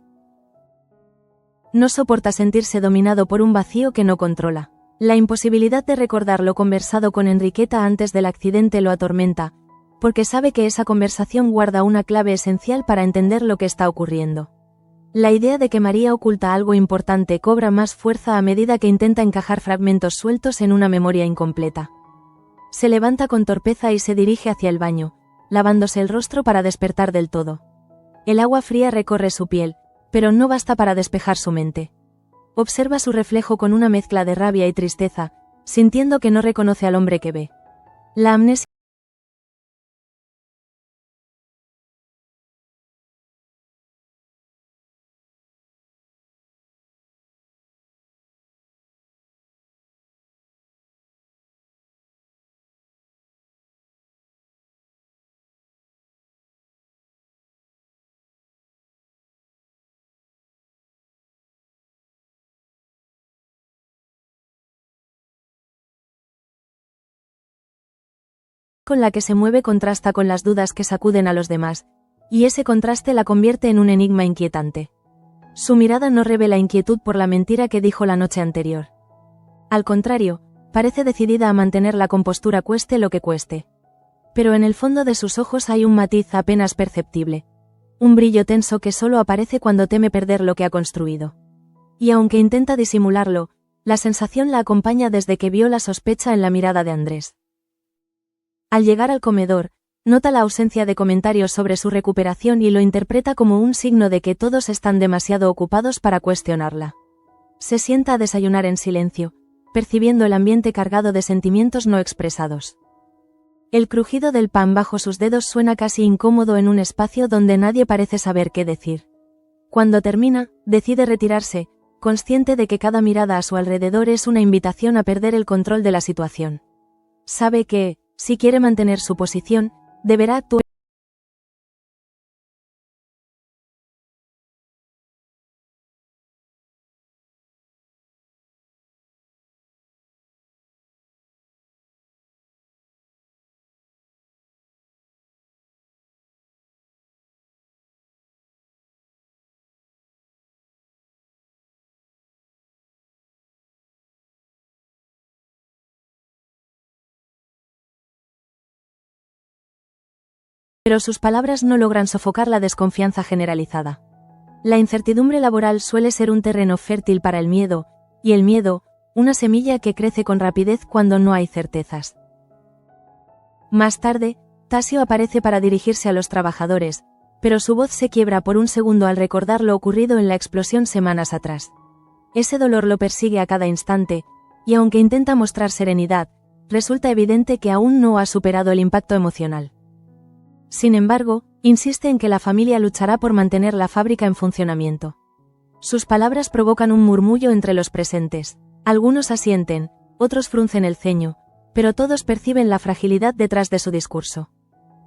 No soporta sentirse dominado por un vacío que no controla. La imposibilidad de recordar lo conversado con Enriqueta antes del accidente lo atormenta, porque sabe que esa conversación guarda una clave esencial para entender lo que está ocurriendo. La idea de que María oculta algo importante cobra más fuerza a medida que intenta encajar fragmentos sueltos en una memoria incompleta. Se levanta con torpeza y se dirige hacia el baño, lavándose el rostro para despertar del todo. El agua fría recorre su piel, pero no basta para despejar su mente. Observa su reflejo con una mezcla de rabia y tristeza, sintiendo que no reconoce al hombre que ve. La amnesia con la que se mueve contrasta con las dudas que sacuden a los demás, y ese contraste la convierte en un enigma inquietante. Su mirada no revela inquietud por la mentira que dijo la noche anterior. Al contrario, parece decidida a mantener la compostura cueste lo que cueste. Pero en el fondo de sus ojos hay un matiz apenas perceptible. Un brillo tenso que solo aparece cuando teme perder lo que ha construido. Y aunque intenta disimularlo, la sensación la acompaña desde que vio la sospecha en la mirada de Andrés. Al llegar al comedor, nota la ausencia de comentarios sobre su recuperación y lo interpreta como un signo de que todos están demasiado ocupados para cuestionarla. Se sienta a desayunar en silencio, percibiendo el ambiente cargado de sentimientos no expresados. El crujido del pan bajo sus dedos suena casi incómodo en un espacio donde nadie parece saber qué decir. Cuando termina, decide retirarse, consciente de que cada mirada a su alrededor es una invitación a perder el control de la situación. Sabe que, si quiere mantener su posición, deberá actuar. Pero sus palabras no logran sofocar la desconfianza generalizada. La incertidumbre laboral suele ser un terreno fértil para el miedo, y el miedo, una semilla que crece con rapidez cuando no hay certezas. Más tarde, Tasio aparece para dirigirse a los trabajadores, pero su voz se quiebra por un segundo al recordar lo ocurrido en la explosión semanas atrás. Ese dolor lo persigue a cada instante, y aunque intenta mostrar serenidad, resulta evidente que aún no ha superado el impacto emocional. Sin embargo, insiste en que la familia luchará por mantener la fábrica en funcionamiento. Sus palabras provocan un murmullo entre los presentes. Algunos asienten, otros fruncen el ceño, pero todos perciben la fragilidad detrás de su discurso.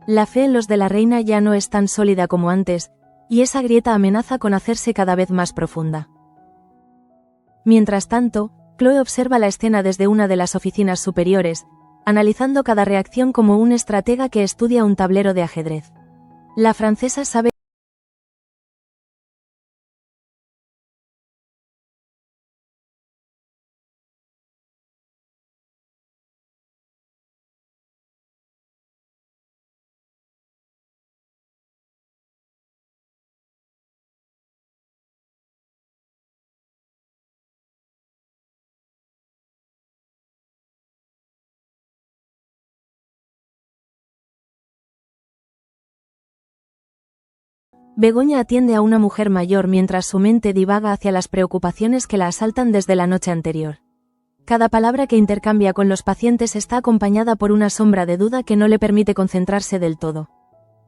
La fe en los de la reina ya no es tan sólida como antes, y esa grieta amenaza con hacerse cada vez más profunda. Mientras tanto, Chloe observa la escena desde una de las oficinas superiores, analizando cada reacción como un estratega que estudia un tablero de ajedrez. La francesa sabe Begoña atiende a una mujer mayor mientras su mente divaga hacia las preocupaciones que la asaltan desde la noche anterior. Cada palabra que intercambia con los pacientes está acompañada por una sombra de duda que no le permite concentrarse del todo.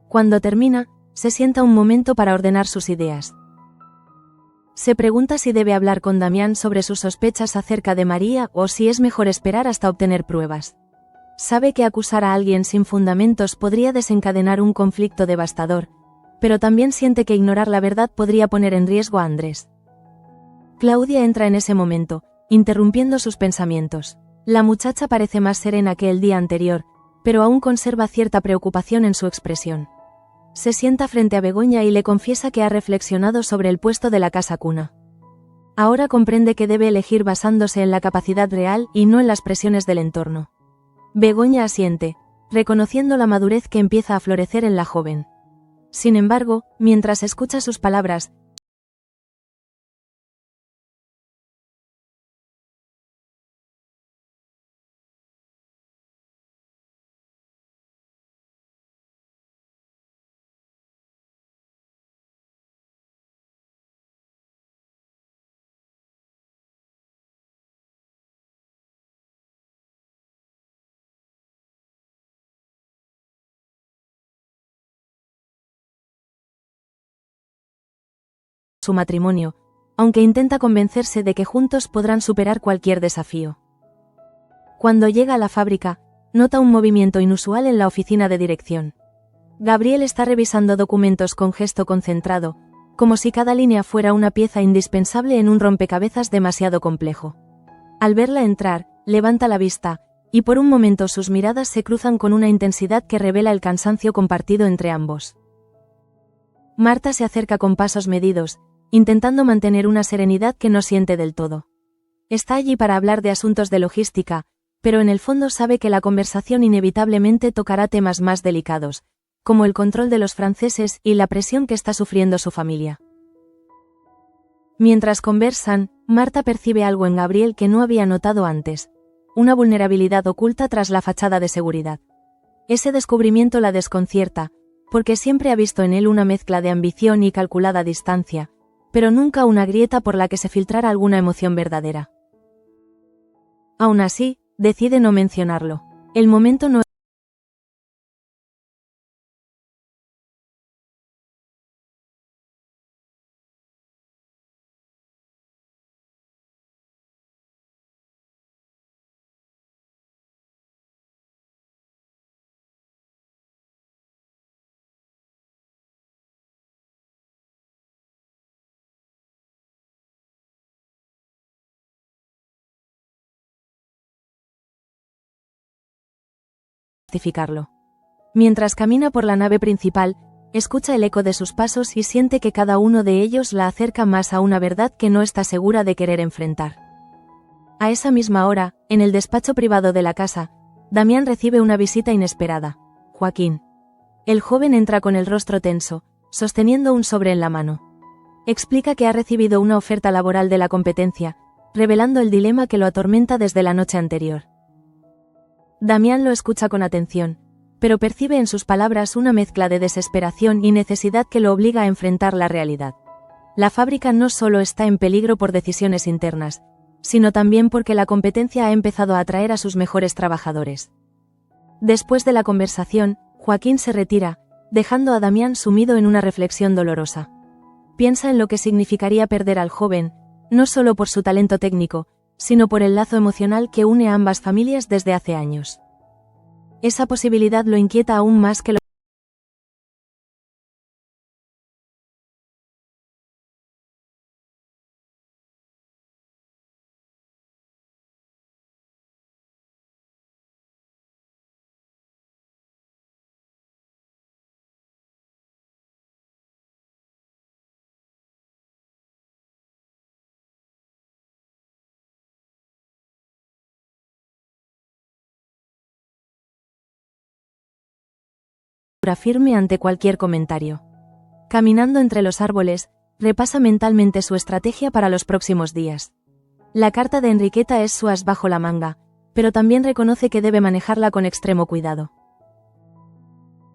Cuando termina, se sienta un momento para ordenar sus ideas. Se pregunta si debe hablar con Damián sobre sus sospechas acerca de María o si es mejor esperar hasta obtener pruebas. Sabe que acusar a alguien sin fundamentos podría desencadenar un conflicto devastador, pero también siente que ignorar la verdad podría poner en riesgo a Andrés. Claudia entra en ese momento, interrumpiendo sus pensamientos. La muchacha parece más serena que el día anterior, pero aún conserva cierta preocupación en su expresión. Se sienta frente a Begoña y le confiesa que ha reflexionado sobre el puesto de la casa cuna. Ahora comprende que debe elegir basándose en la capacidad real y no en las presiones del entorno. Begoña asiente, reconociendo la madurez que empieza a florecer en la joven. Sin embargo, mientras escucha sus palabras, su matrimonio, aunque intenta convencerse de que juntos podrán superar cualquier desafío. Cuando llega a la fábrica, nota un movimiento inusual en la oficina de dirección. Gabriel está revisando documentos con gesto concentrado, como si cada línea fuera una pieza indispensable en un rompecabezas demasiado complejo. Al verla entrar, levanta la vista, y por un momento sus miradas se cruzan con una intensidad que revela el cansancio compartido entre ambos. Marta se acerca con pasos medidos, intentando mantener una serenidad que no siente del todo. Está allí para hablar de asuntos de logística, pero en el fondo sabe que la conversación inevitablemente tocará temas más delicados, como el control de los franceses y la presión que está sufriendo su familia. Mientras conversan, Marta percibe algo en Gabriel que no había notado antes, una vulnerabilidad oculta tras la fachada de seguridad. Ese descubrimiento la desconcierta, porque siempre ha visto en él una mezcla de ambición y calculada distancia, pero nunca una grieta por la que se filtrara alguna emoción verdadera. Aún así, decide no mencionarlo. El momento no justificarlo. Mientras camina por la nave principal, escucha el eco de sus pasos y siente que cada uno de ellos la acerca más a una verdad que no está segura de querer enfrentar. A esa misma hora, en el despacho privado de la casa, Damián recibe una visita inesperada. Joaquín. El joven entra con el rostro tenso, sosteniendo un sobre en la mano. Explica que ha recibido una oferta laboral de la competencia, revelando el dilema que lo atormenta desde la noche anterior. Damián lo escucha con atención, pero percibe en sus palabras una mezcla de desesperación y necesidad que lo obliga a enfrentar la realidad. La fábrica no solo está en peligro por decisiones internas, sino también porque la competencia ha empezado a atraer a sus mejores trabajadores. Después de la conversación, Joaquín se retira, dejando a Damián sumido en una reflexión dolorosa. Piensa en lo que significaría perder al joven, no solo por su talento técnico, sino por el lazo emocional que une a ambas familias desde hace años. Esa posibilidad lo inquieta aún más que lo firme ante cualquier comentario. Caminando entre los árboles, repasa mentalmente su estrategia para los próximos días. La carta de Enriqueta es su as bajo la manga, pero también reconoce que debe manejarla con extremo cuidado.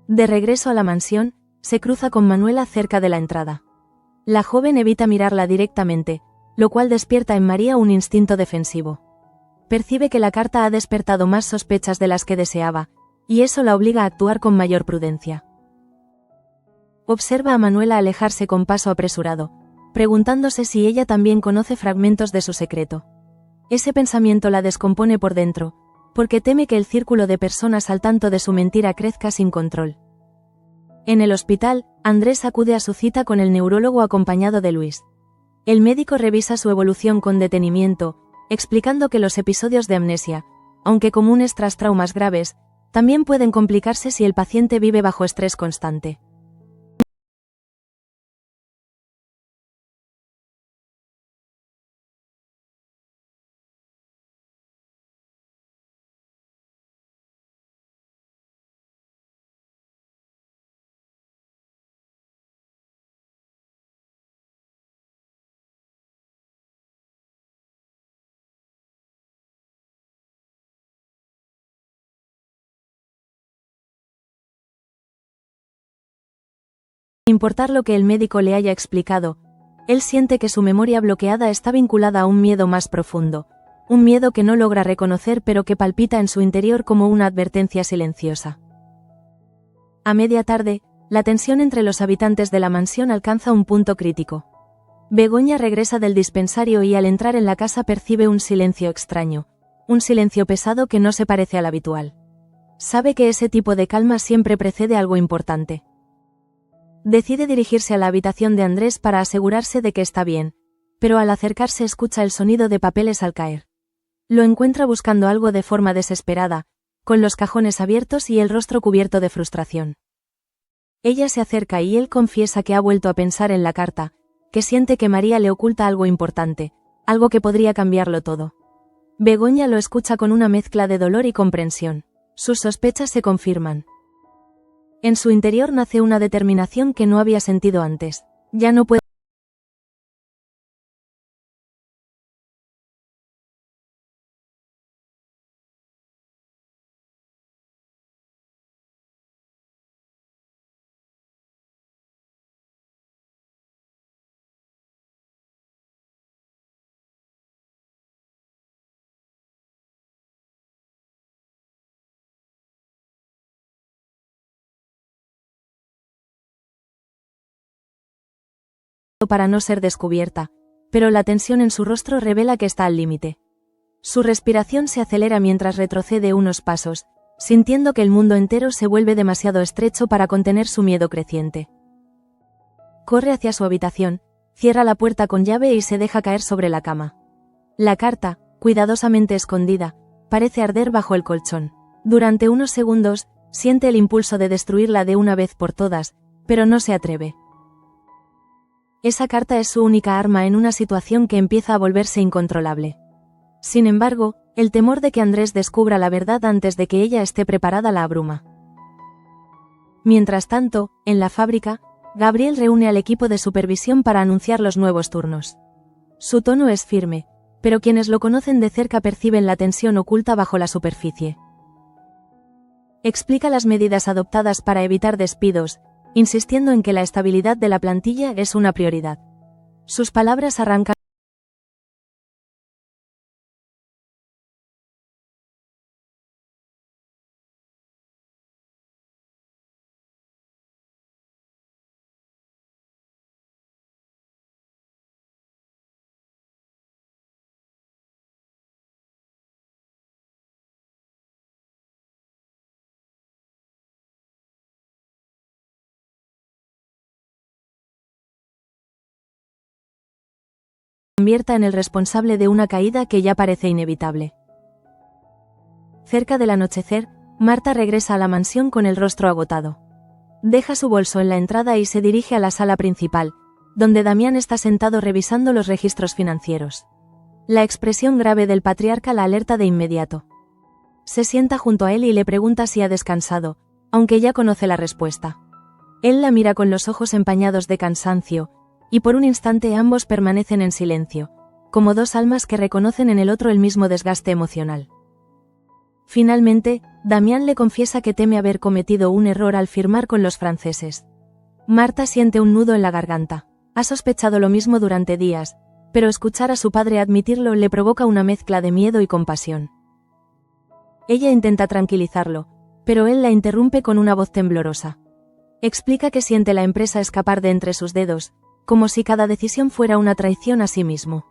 De regreso a la mansión, se cruza con Manuela cerca de la entrada. La joven evita mirarla directamente, lo cual despierta en María un instinto defensivo. Percibe que la carta ha despertado más sospechas de las que deseaba, y eso la obliga a actuar con mayor prudencia. Observa a Manuela alejarse con paso apresurado, preguntándose si ella también conoce fragmentos de su secreto. Ese pensamiento la descompone por dentro, porque teme que el círculo de personas al tanto de su mentira crezca sin control. En el hospital, Andrés acude a su cita con el neurólogo acompañado de Luis. El médico revisa su evolución con detenimiento, explicando que los episodios de amnesia, aunque comunes tras traumas graves, también pueden complicarse si el paciente vive bajo estrés constante. Sin importar lo que el médico le haya explicado, él siente que su memoria bloqueada está vinculada a un miedo más profundo, un miedo que no logra reconocer pero que palpita en su interior como una advertencia silenciosa. A media tarde, la tensión entre los habitantes de la mansión alcanza un punto crítico. Begoña regresa del dispensario y al entrar en la casa percibe un silencio extraño, un silencio pesado que no se parece al habitual. Sabe que ese tipo de calma siempre precede algo importante. Decide dirigirse a la habitación de Andrés para asegurarse de que está bien, pero al acercarse escucha el sonido de papeles al caer. Lo encuentra buscando algo de forma desesperada, con los cajones abiertos y el rostro cubierto de frustración. Ella se acerca y él confiesa que ha vuelto a pensar en la carta, que siente que María le oculta algo importante, algo que podría cambiarlo todo. Begoña lo escucha con una mezcla de dolor y comprensión. Sus sospechas se confirman. En su interior nace una determinación que no había sentido antes. Ya no puede para no ser descubierta, pero la tensión en su rostro revela que está al límite. Su respiración se acelera mientras retrocede unos pasos, sintiendo que el mundo entero se vuelve demasiado estrecho para contener su miedo creciente. Corre hacia su habitación, cierra la puerta con llave y se deja caer sobre la cama. La carta, cuidadosamente escondida, parece arder bajo el colchón. Durante unos segundos, siente el impulso de destruirla de una vez por todas, pero no se atreve. Esa carta es su única arma en una situación que empieza a volverse incontrolable. Sin embargo, el temor de que Andrés descubra la verdad antes de que ella esté preparada la abruma. Mientras tanto, en la fábrica, Gabriel reúne al equipo de supervisión para anunciar los nuevos turnos. Su tono es firme, pero quienes lo conocen de cerca perciben la tensión oculta bajo la superficie. Explica las medidas adoptadas para evitar despidos, insistiendo en que la estabilidad de la plantilla es una prioridad. Sus palabras arrancan convierta en el responsable de una caída que ya parece inevitable. Cerca del anochecer, Marta regresa a la mansión con el rostro agotado. Deja su bolso en la entrada y se dirige a la sala principal, donde Damián está sentado revisando los registros financieros. La expresión grave del patriarca la alerta de inmediato. Se sienta junto a él y le pregunta si ha descansado, aunque ya conoce la respuesta. Él la mira con los ojos empañados de cansancio, y por un instante ambos permanecen en silencio, como dos almas que reconocen en el otro el mismo desgaste emocional. Finalmente, Damián le confiesa que teme haber cometido un error al firmar con los franceses. Marta siente un nudo en la garganta. Ha sospechado lo mismo durante días, pero escuchar a su padre admitirlo le provoca una mezcla de miedo y compasión. Ella intenta tranquilizarlo, pero él la interrumpe con una voz temblorosa. Explica que siente la empresa escapar de entre sus dedos, como si cada decisión fuera una traición a sí mismo.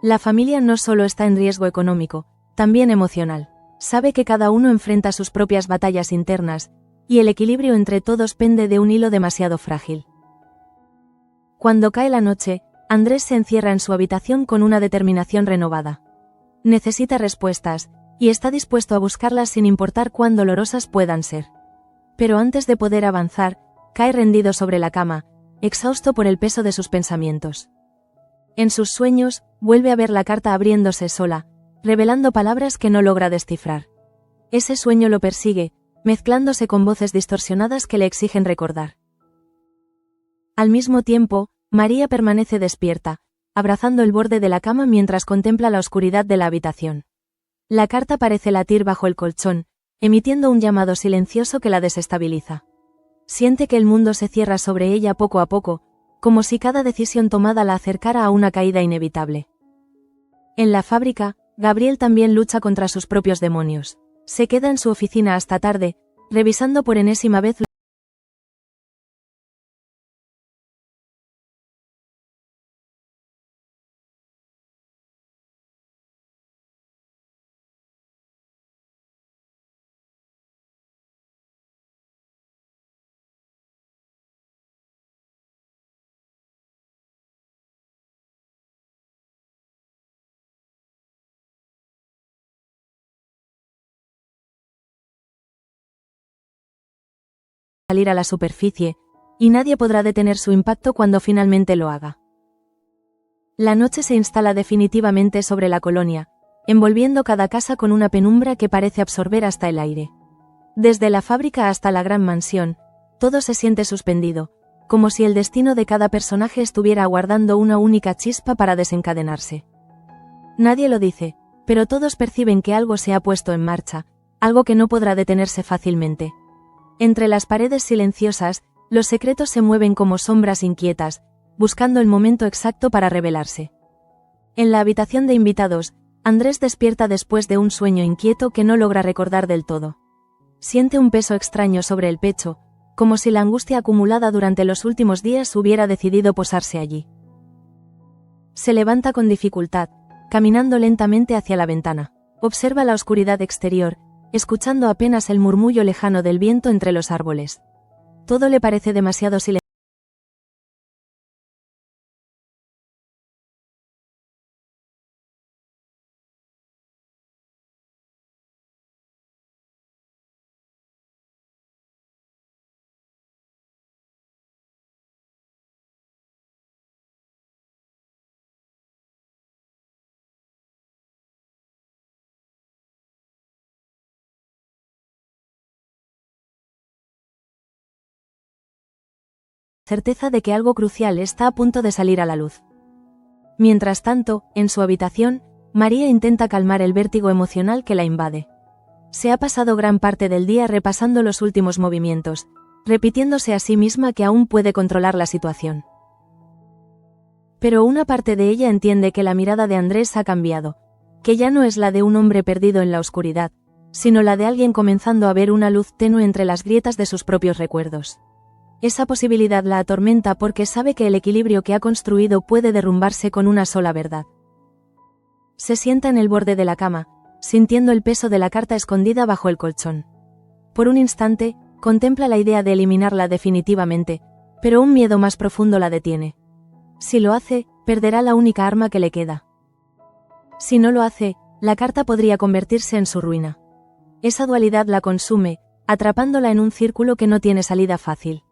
La familia no solo está en riesgo económico, también emocional. Sabe que cada uno enfrenta sus propias batallas internas, y el equilibrio entre todos pende de un hilo demasiado frágil. Cuando cae la noche, Andrés se encierra en su habitación con una determinación renovada. Necesita respuestas, y está dispuesto a buscarlas sin importar cuán dolorosas puedan ser. Pero antes de poder avanzar, cae rendido sobre la cama, exhausto por el peso de sus pensamientos. En sus sueños, vuelve a ver la carta abriéndose sola, revelando palabras que no logra descifrar. Ese sueño lo persigue, mezclándose con voces distorsionadas que le exigen recordar. Al mismo tiempo, María permanece despierta, abrazando el borde de la cama mientras contempla la oscuridad de la habitación. La carta parece latir bajo el colchón, emitiendo un llamado silencioso que la desestabiliza. Siente que el mundo se cierra sobre ella poco a poco, como si cada decisión tomada la acercara a una caída inevitable. En la fábrica, Gabriel también lucha contra sus propios demonios. Se queda en su oficina hasta tarde, revisando por enésima vez salir a la superficie, y nadie podrá detener su impacto cuando finalmente lo haga. La noche se instala definitivamente sobre la colonia, envolviendo cada casa con una penumbra que parece absorber hasta el aire. Desde la fábrica hasta la gran mansión, todo se siente suspendido, como si el destino de cada personaje estuviera aguardando una única chispa para desencadenarse. Nadie lo dice, pero todos perciben que algo se ha puesto en marcha, algo que no podrá detenerse fácilmente. Entre las paredes silenciosas, los secretos se mueven como sombras inquietas, buscando el momento exacto para revelarse. En la habitación de invitados, Andrés despierta después de un sueño inquieto que no logra recordar del todo. Siente un peso extraño sobre el pecho, como si la angustia acumulada durante los últimos días hubiera decidido posarse allí. Se levanta con dificultad, caminando lentamente hacia la ventana. Observa la oscuridad exterior, escuchando apenas el murmullo lejano del viento entre los árboles. Todo le parece demasiado silencioso. Certeza de que algo crucial está a punto de salir a la luz. Mientras tanto, en su habitación, María intenta calmar el vértigo emocional que la invade. Se ha pasado gran parte del día repasando los últimos movimientos, repitiéndose a sí misma que aún puede controlar la situación. Pero una parte de ella entiende que la mirada de Andrés ha cambiado, que ya no es la de un hombre perdido en la oscuridad, sino la de alguien comenzando a ver una luz tenue entre las grietas de sus propios recuerdos. Esa posibilidad la atormenta porque sabe que el equilibrio que ha construido puede derrumbarse con una sola verdad. Se sienta en el borde de la cama, sintiendo el peso de la carta escondida bajo el colchón. Por un instante, contempla la idea de eliminarla definitivamente, pero un miedo más profundo la detiene. Si lo hace, perderá la única arma que le queda. Si no lo hace, la carta podría convertirse en su ruina. Esa dualidad la consume, atrapándola en un círculo que no tiene salida fácil.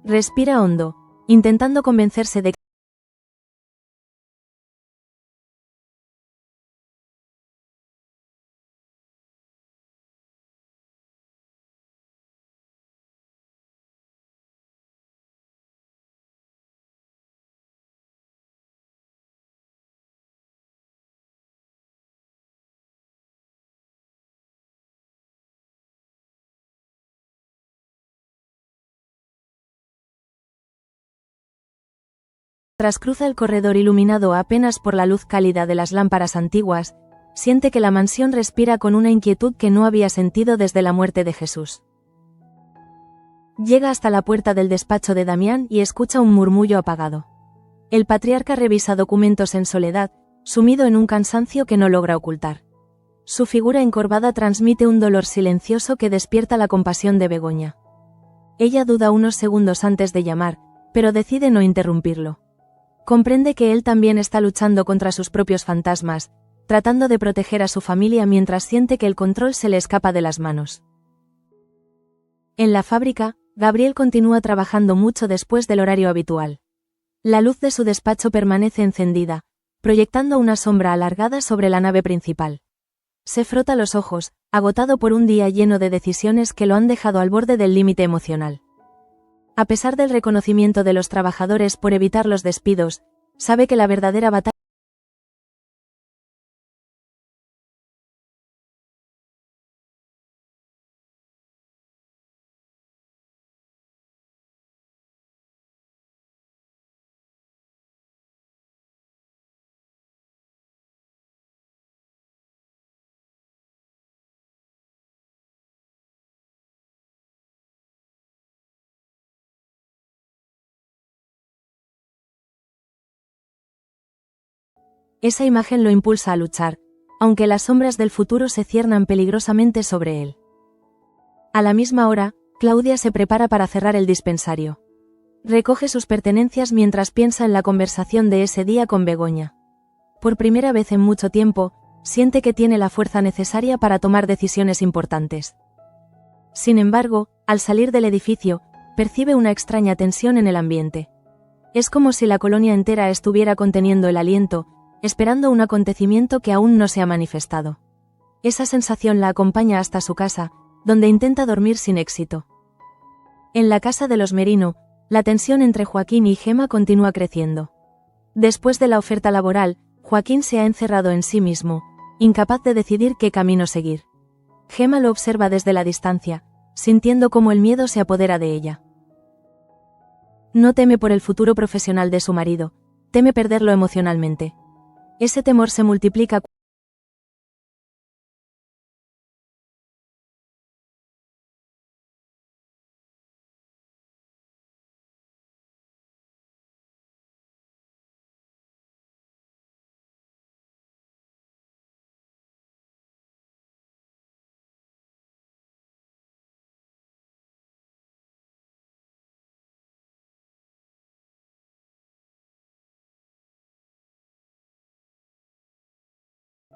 Respira hondo, intentando convencerse de que mientras cruza el corredor iluminado apenas por la luz cálida de las lámparas antiguas, siente que la mansión respira con una inquietud que no había sentido desde la muerte de Jesús. Llega hasta la puerta del despacho de Damián y escucha un murmullo apagado. El patriarca revisa documentos en soledad, sumido en un cansancio que no logra ocultar. Su figura encorvada transmite un dolor silencioso que despierta la compasión de Begoña. Ella duda unos segundos antes de llamar, pero decide no interrumpirlo. Comprende que él también está luchando contra sus propios fantasmas, tratando de proteger a su familia mientras siente que el control se le escapa de las manos. En la fábrica, Gabriel continúa trabajando mucho después del horario habitual. La luz de su despacho permanece encendida, proyectando una sombra alargada sobre la nave principal. Se frota los ojos, agotado por un día lleno de decisiones que lo han dejado al borde del límite emocional. A pesar del reconocimiento de los trabajadores por evitar los despidos, sabe que la verdadera batalla esa imagen lo impulsa a luchar, aunque las sombras del futuro se ciernan peligrosamente sobre él. A la misma hora, Claudia se prepara para cerrar el dispensario. Recoge sus pertenencias mientras piensa en la conversación de ese día con Begoña. Por primera vez en mucho tiempo, siente que tiene la fuerza necesaria para tomar decisiones importantes. Sin embargo, al salir del edificio, percibe una extraña tensión en el ambiente. Es como si la colonia entera estuviera conteniendo el aliento, esperando un acontecimiento que aún no se ha manifestado. Esa sensación la acompaña hasta su casa, donde intenta dormir sin éxito. En la casa de los Merino, la tensión entre Joaquín y Gemma continúa creciendo. Después de la oferta laboral, Joaquín se ha encerrado en sí mismo, incapaz de decidir qué camino seguir. Gemma lo observa desde la distancia, sintiendo cómo el miedo se apodera de ella. No teme por el futuro profesional de su marido, teme perderlo emocionalmente. Ese temor se multiplica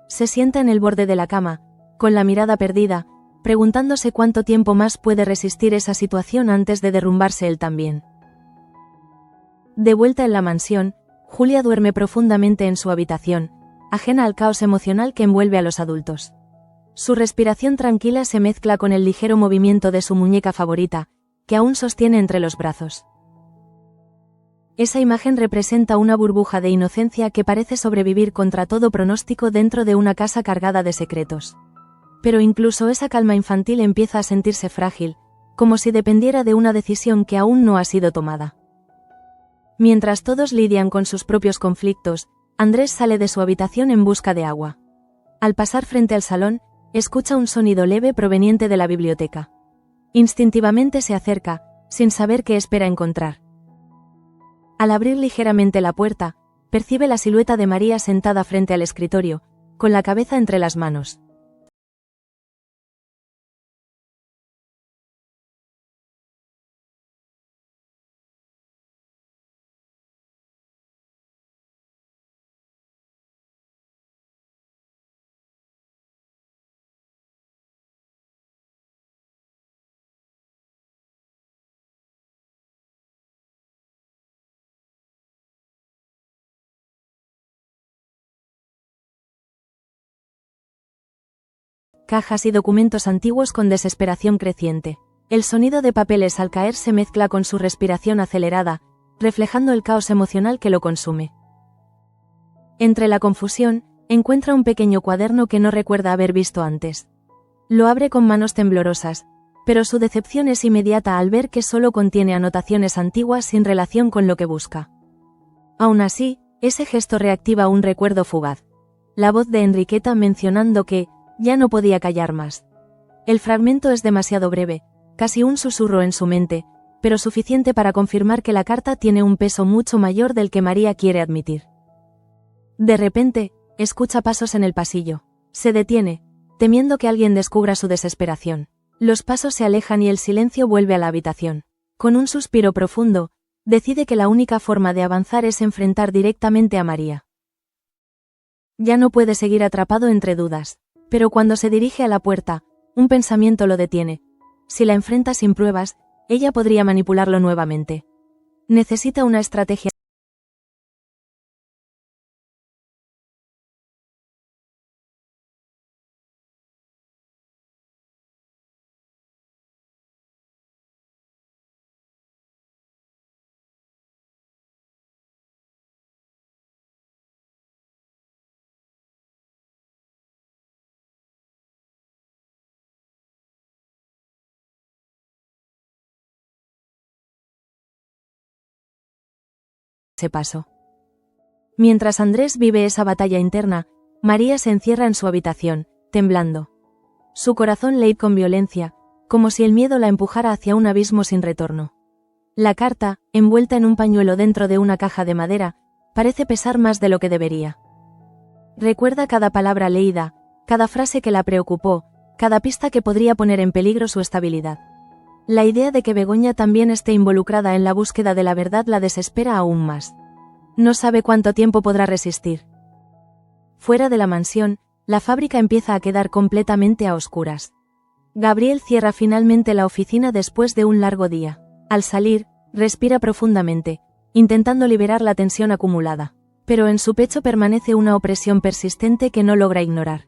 Se sienta en el borde de la cama, con la mirada perdida, preguntándose cuánto tiempo más puede resistir esa situación antes de derrumbarse él también. De vuelta en la mansión, Julia duerme profundamente en su habitación, ajena al caos emocional que envuelve a los adultos. Su respiración tranquila se mezcla con el ligero movimiento de su muñeca favorita, que aún sostiene entre los brazos. Esa imagen representa una burbuja de inocencia que parece sobrevivir contra todo pronóstico dentro de una casa cargada de secretos. Pero incluso esa calma infantil empieza a sentirse frágil, como si dependiera de una decisión que aún no ha sido tomada. Mientras todos lidian con sus propios conflictos, Andrés sale de su habitación en busca de agua. Al pasar frente al salón, escucha un sonido leve proveniente de la biblioteca. Instintivamente se acerca, sin saber qué espera encontrar. Al abrir ligeramente la puerta, percibe la silueta de María sentada frente al escritorio, con la cabeza entre las manos. Cajas y documentos antiguos con desesperación creciente. El sonido de papeles al caer se mezcla con su respiración acelerada, reflejando el caos emocional que lo consume. Entre la confusión, encuentra un pequeño cuaderno que no recuerda haber visto antes. Lo abre con manos temblorosas, pero su decepción es inmediata al ver que solo contiene anotaciones antiguas sin relación con lo que busca. Aún así, ese gesto reactiva un recuerdo fugaz. La voz de Enriqueta mencionando que ya no podía callar más. El fragmento es demasiado breve, casi un susurro en su mente, pero suficiente para confirmar que la carta tiene un peso mucho mayor del que María quiere admitir. De repente, Escucha pasos en el pasillo. Se detiene, temiendo que alguien descubra su desesperación. Los pasos se alejan y el silencio vuelve a la habitación. Con un suspiro profundo, decide que la única forma de avanzar es enfrentar directamente a María. Ya no puede seguir atrapado entre dudas, pero cuando se dirige a la puerta, un pensamiento lo detiene. Si la enfrenta sin pruebas, ella podría manipularlo nuevamente. Necesita una estrategia. Ese paso. Mientras Andrés vive esa batalla interna, María se encierra en su habitación, temblando. Su corazón late con violencia, como si el miedo la empujara hacia un abismo sin retorno. La carta, envuelta en un pañuelo dentro de una caja de madera, parece pesar más de lo que debería. Recuerda cada palabra leída, cada frase que la preocupó, cada pista que podría poner en peligro su estabilidad. La idea de que Begoña también esté involucrada en la búsqueda de la verdad la desespera aún más. No sabe cuánto tiempo podrá resistir. Fuera de la mansión, la fábrica empieza a quedar completamente a oscuras. Gabriel cierra finalmente la oficina después de un largo día. Al salir, respira profundamente, intentando liberar la tensión acumulada, pero en su pecho permanece una opresión persistente que no logra ignorar.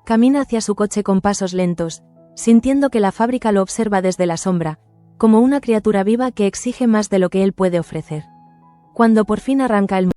Camina hacia su coche con pasos lentos, sintiendo que la fábrica lo observa desde la sombra, como una criatura viva que exige más de lo que él puede ofrecer. Cuando por fin arranca el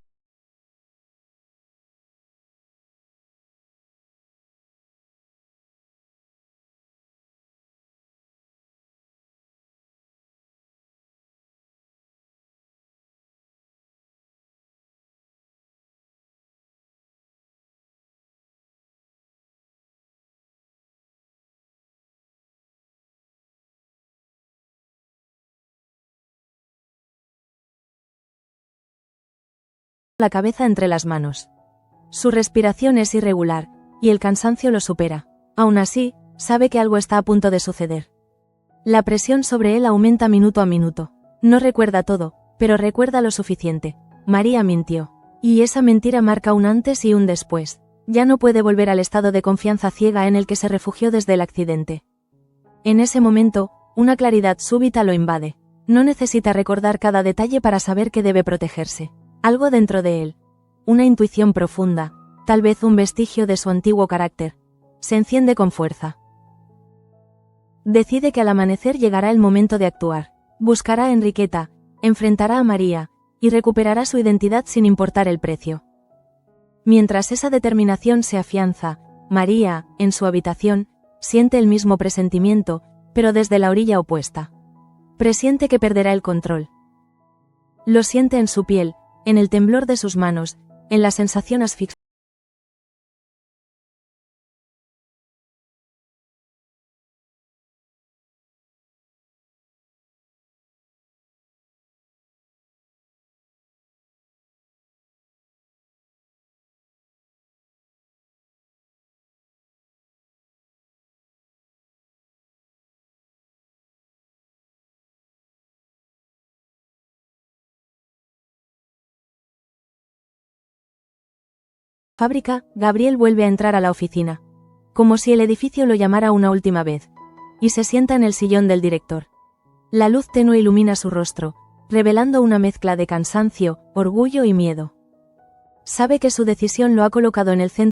la cabeza entre las manos. Su respiración es irregular, y el cansancio lo supera. Aún así, sabe que algo está a punto de suceder. La presión sobre él aumenta minuto a minuto. No recuerda todo, pero recuerda lo suficiente. María mintió. Y esa mentira marca un antes y un después. Ya no puede volver al estado de confianza ciega en el que se refugió desde el accidente. En ese momento, una claridad súbita lo invade. No necesita recordar cada detalle para saber que debe protegerse. Algo dentro de él, una intuición profunda, tal vez un vestigio de su antiguo carácter, se enciende con fuerza. Decide que al amanecer llegará el momento de actuar. Buscará a Enriqueta, enfrentará a María, y recuperará su identidad sin importar el precio. Mientras esa determinación se afianza, María, en su habitación, siente el mismo presentimiento, pero desde la orilla opuesta. Presiente que perderá el control. Lo siente en su piel, en el temblor de sus manos, en la sensación asfixiante. Fábrica, Gabriel vuelve a entrar a la oficina, como si el edificio lo llamara una última vez, y se sienta en el sillón del director. La luz tenue ilumina su rostro, revelando una mezcla de cansancio, orgullo y miedo. Sabe que su decisión lo ha colocado en el centro